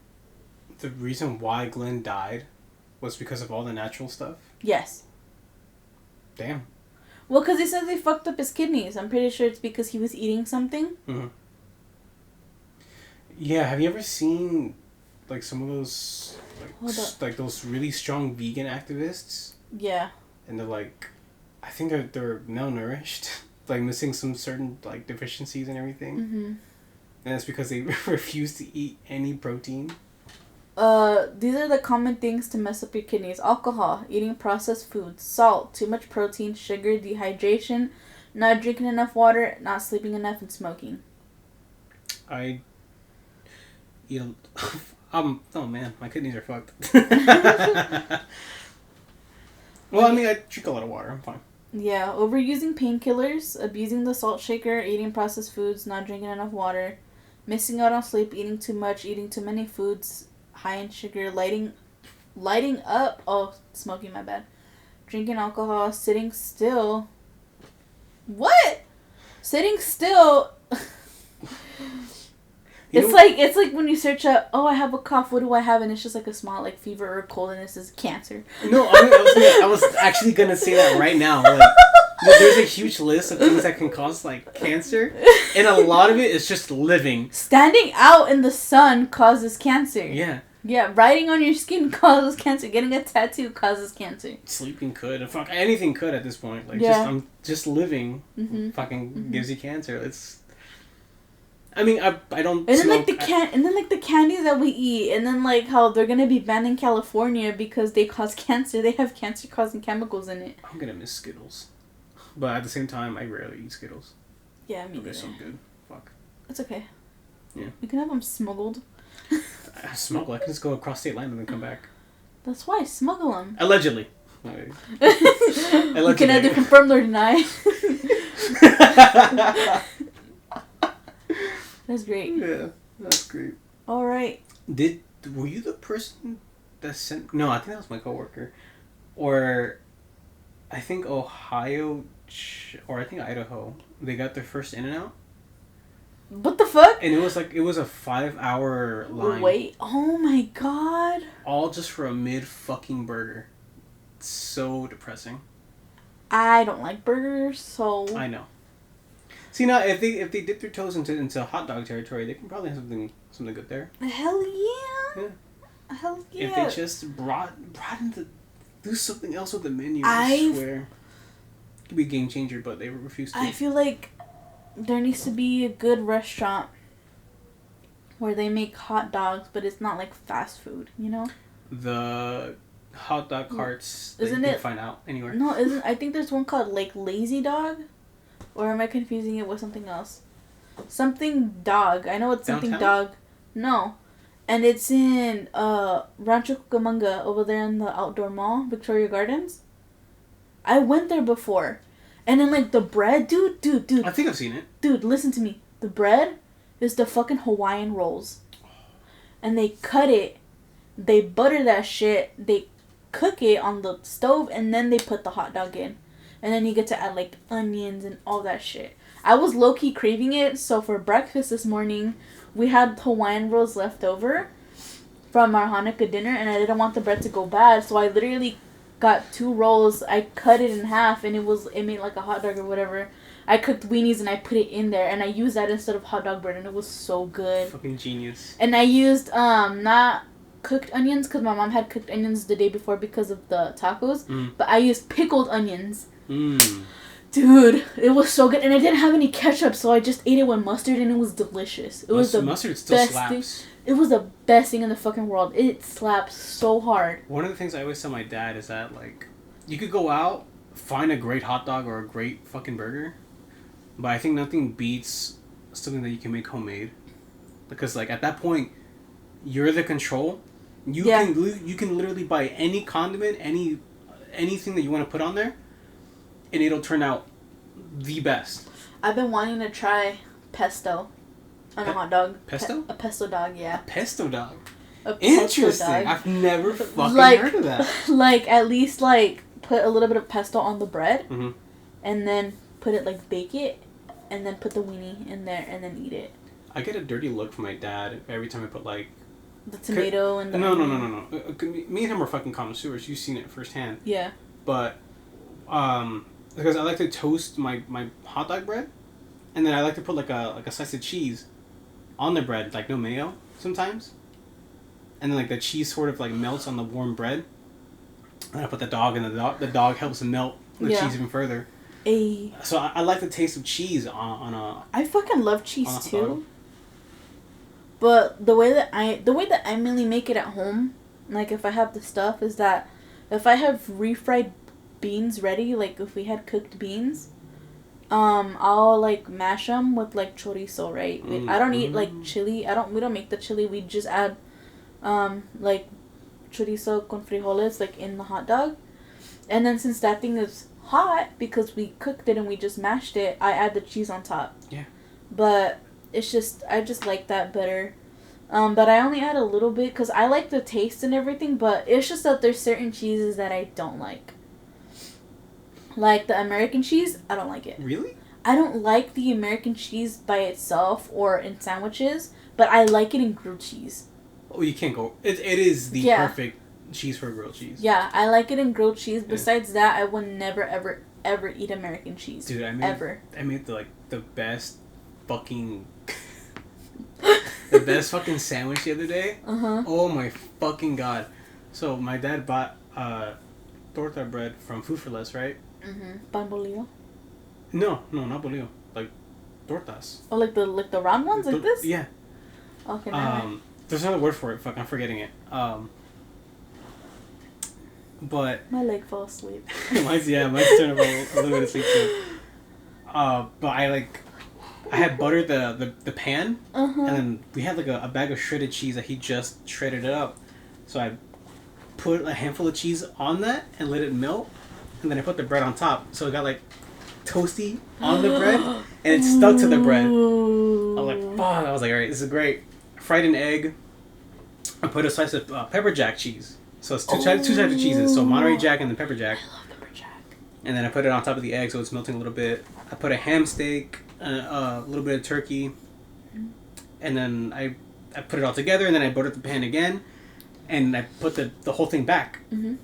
the reason why Glenn died was because of all the natural stuff? Yes. Damn. Well, because he says they fucked up his kidneys. I'm pretty sure it's because he was eating something. Yeah, have you ever seen like some of those like those really strong vegan activists? Yeah. And they're like, I think they're malnourished, like missing some certain like deficiencies and everything. And it's because they refuse to eat any protein. These are the common things to mess up your kidneys: alcohol, eating processed foods, salt, too much protein, sugar, dehydration, not drinking enough water, not sleeping enough, and smoking. Oh man, my kidneys are fucked. Well, I mean, I drink a lot of water. I'm fine. Yeah, overusing painkillers, abusing the salt shaker, eating processed foods, not drinking enough water, missing out on sleep, eating too much, eating too many foods high in sugar, lighting up. Oh, smoking, my bad. Drinking alcohol, sitting still. What? Sitting still. It's like when you search up, oh, I have a cough, what do I have? And it's just like a small, like, fever or cold, and it says cancer. No, I was actually gonna say that right now. Like, there's a huge list of things that can cause, like, cancer, and a lot of it is just living. Standing out in the sun causes cancer. Yeah. Yeah, writing on your skin causes cancer. Getting a tattoo causes cancer. Sleeping could. Fuck, anything could at this point. Like, yeah. just living fucking gives you cancer. It's... I mean, I don't. And then like the candies that we eat, and then like how they're gonna be banned in California because they cause cancer. They have cancer-causing chemicals in it. I'm gonna miss Skittles, but at the same time, I rarely eat Skittles. Yeah, me they're neither. so good. Fuck. It's okay. Yeah. You can have them smuggled. I smuggle. I can just go across state line and then come back. That's why smuggle them. Allegedly. You can either confirm or deny. That's great. Yeah, that's great. All right. Were you the person that sent? No, I think that was my coworker, or I think Ohio, or I think Idaho. They got their first In-N-Out. What the fuck? And it was a 5-hour line. Wait, oh my god. All just for a mid-fucking burger. It's so depressing. I don't like burgers, so... I know. See, now, if they dip their toes into hot dog territory, they can probably have something good there. Hell yeah. Hell yeah. If they just brought into... Do something else with the menu, I swear. It could be a game changer, but they refuse to. I feel like there needs to be a good restaurant where they make hot dogs, but it's not like fast food, you know? The hot dog carts that isn't you can find out anywhere. No, I think there's one called like Lazy Dog, or am I confusing it with something else? Something dog. I know it's something Downtown? dog. No, and it's in Rancho Cucamonga over there in the outdoor mall, Victoria Gardens. I went there before. And then, like, the bread, dude. I think I've seen it. Dude, listen to me. The bread is the fucking Hawaiian rolls. And they cut it. They butter that shit. They cook it on the stove. And then they put the hot dog in. And then you get to add, like, onions and all that shit. I was low-key craving it. So, for breakfast this morning, we had Hawaiian rolls left over from our Hanukkah dinner. And I didn't want the bread to go bad. So, I literally... got 2 rolls. I cut it in half and it made like a hot dog or whatever. I cooked weenies and I put it in there and I used that instead of hot dog bread and it was so good. Fucking genius. And I used not cooked onions because my mom had cooked onions the day before because of the tacos, but I used pickled onions. Dude, it was so good, and I didn't have any ketchup, so I just ate it with mustard and it was delicious. It was the mustard still best slaps. thing. It was the best thing in the fucking world. It slaps so hard. One of the things I always tell my dad is that, like, you could go out, find a great hot dog or a great fucking burger, but I think nothing beats something that you can make homemade. Because, like, at that point, you're the control. You can literally buy any condiment, anything that you want to put on there, and it'll turn out the best. I've been wanting to try pesto. On a hot dog. Pesto? A pesto dog, yeah. A pesto dog. Interesting. Dog. I've never fucking heard of that. Like, at least, like, put a little bit of pesto on the bread. Mm-hmm. And then put it, like, bake it. And then put the weenie in there and then eat it. I get a dirty look from my dad every time I put, like... The tomato and the... No. Me and him are fucking connoisseurs. You've seen it firsthand. Yeah. But, because I like to toast my hot dog bread. And then I like to put, like a slice of cheese on the bread, like no mayo sometimes, and then like the cheese sort of like melts on the warm bread, and I put the dog in the dog helps melt the cheese even further. So I like the taste of cheese on a... I fucking love cheese too, But the way that I mainly make it at home, like if I have the stuff, is that if I have refried beans ready, like if we had cooked beans, I'll like mash them with like chorizo, right? I don't eat like chili. We don't make the chili. We just add, like chorizo con frijoles like in the hot dog, and then since that thing is hot because we cooked it and we just mashed it, I add the cheese on top. Yeah. But it's just I just like that better. But I only add a little bit because I like the taste and everything. But it's just that there's certain cheeses that I don't like. Like the American cheese, I don't like it. Really? I don't like the American cheese by itself or in sandwiches, but I like it in grilled cheese. Oh, you can't go. It is the perfect cheese for grilled cheese. Yeah, I like it in grilled cheese. Besides that, I would never, ever eat American cheese. Dude, I made the best fucking... the best fucking sandwich the other day. Uh-huh. Oh my fucking god. So my dad bought torta bread from Food for Less, right? Mm-hmm. Pan bolillo? No, not bolillo. Like tortas. Oh, like the round ones like this? Yeah. Okay. There's another word for it. Fuck, I'm forgetting it. But my leg fell asleep. mine's turning a little bit of sleep too. But I had buttered the pan, and then we had like a bag of shredded cheese that he just shredded it up. So I put a handful of cheese on that and let it melt, and then I put the bread on top. So it got like toasty on the bread, and it stuck to the bread. I was like, fuck. I was like, all right, this is great. Fried an egg. I put a slice of pepper jack cheese. So it's two types of cheeses. So Monterey Jack and then pepper jack. I love pepper jack. And then I put it on top of the egg so it's melting a little bit. I put a ham steak, a little bit of turkey, and then I put it all together, and then I buttered the pan again, and I put the whole thing back. Mm-hmm.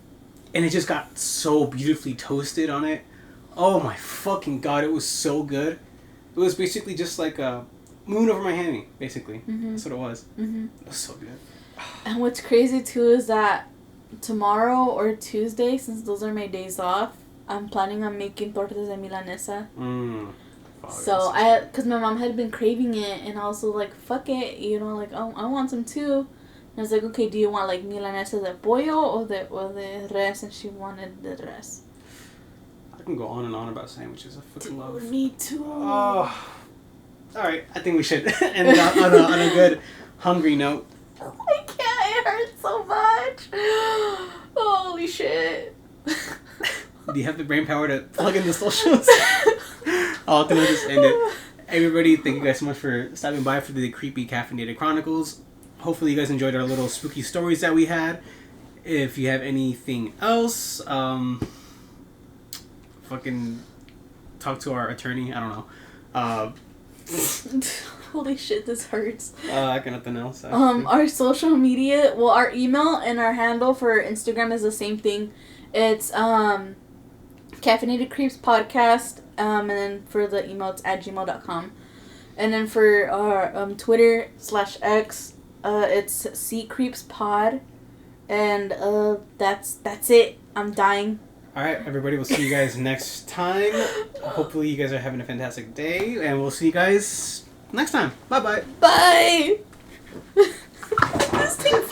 And it just got so beautifully toasted on it. Oh my fucking god, it was so good. It was basically just like a moon over my hammy, basically. Mm-hmm. That's what it was. Mm-hmm. It was so good. And what's crazy too is that tomorrow or Tuesday, since those are my days off, I'm planning on making tortas de milanesa. So because my mom had been craving it, and I was like, fuck it, you know, like, oh, I want some too. And I was like, okay, do you want like milanesa de pollo or de res? And she wanted the res. I can go on and on about sandwiches. I fucking love. Me too. Oh. All right, I think we should end it on a good hungry note. I can't. It hurts so much. Holy shit. Do you have the brain power to plug in the socials? I'll just end it. Everybody, thank you guys so much for stopping by for the Creepy Caffeinated Chronicles. Hopefully you guys enjoyed our little spooky stories that we had. If you have anything else, fucking talk to our attorney. I don't know. Holy shit, this hurts. I got nothing else. Actually. Our social media, well, our email and our handle for Instagram is the same thing. It's Caffeinated Creeps Podcast, and then for the email it's @gmail.com, and then for our Twitter /X, it's C Creeps Pod, and that's it. I'm dying. All right, everybody. We'll see you guys next time. Hopefully, you guys are having a fantastic day, and we'll see you guys next time. Bye-bye. Bye. This thing.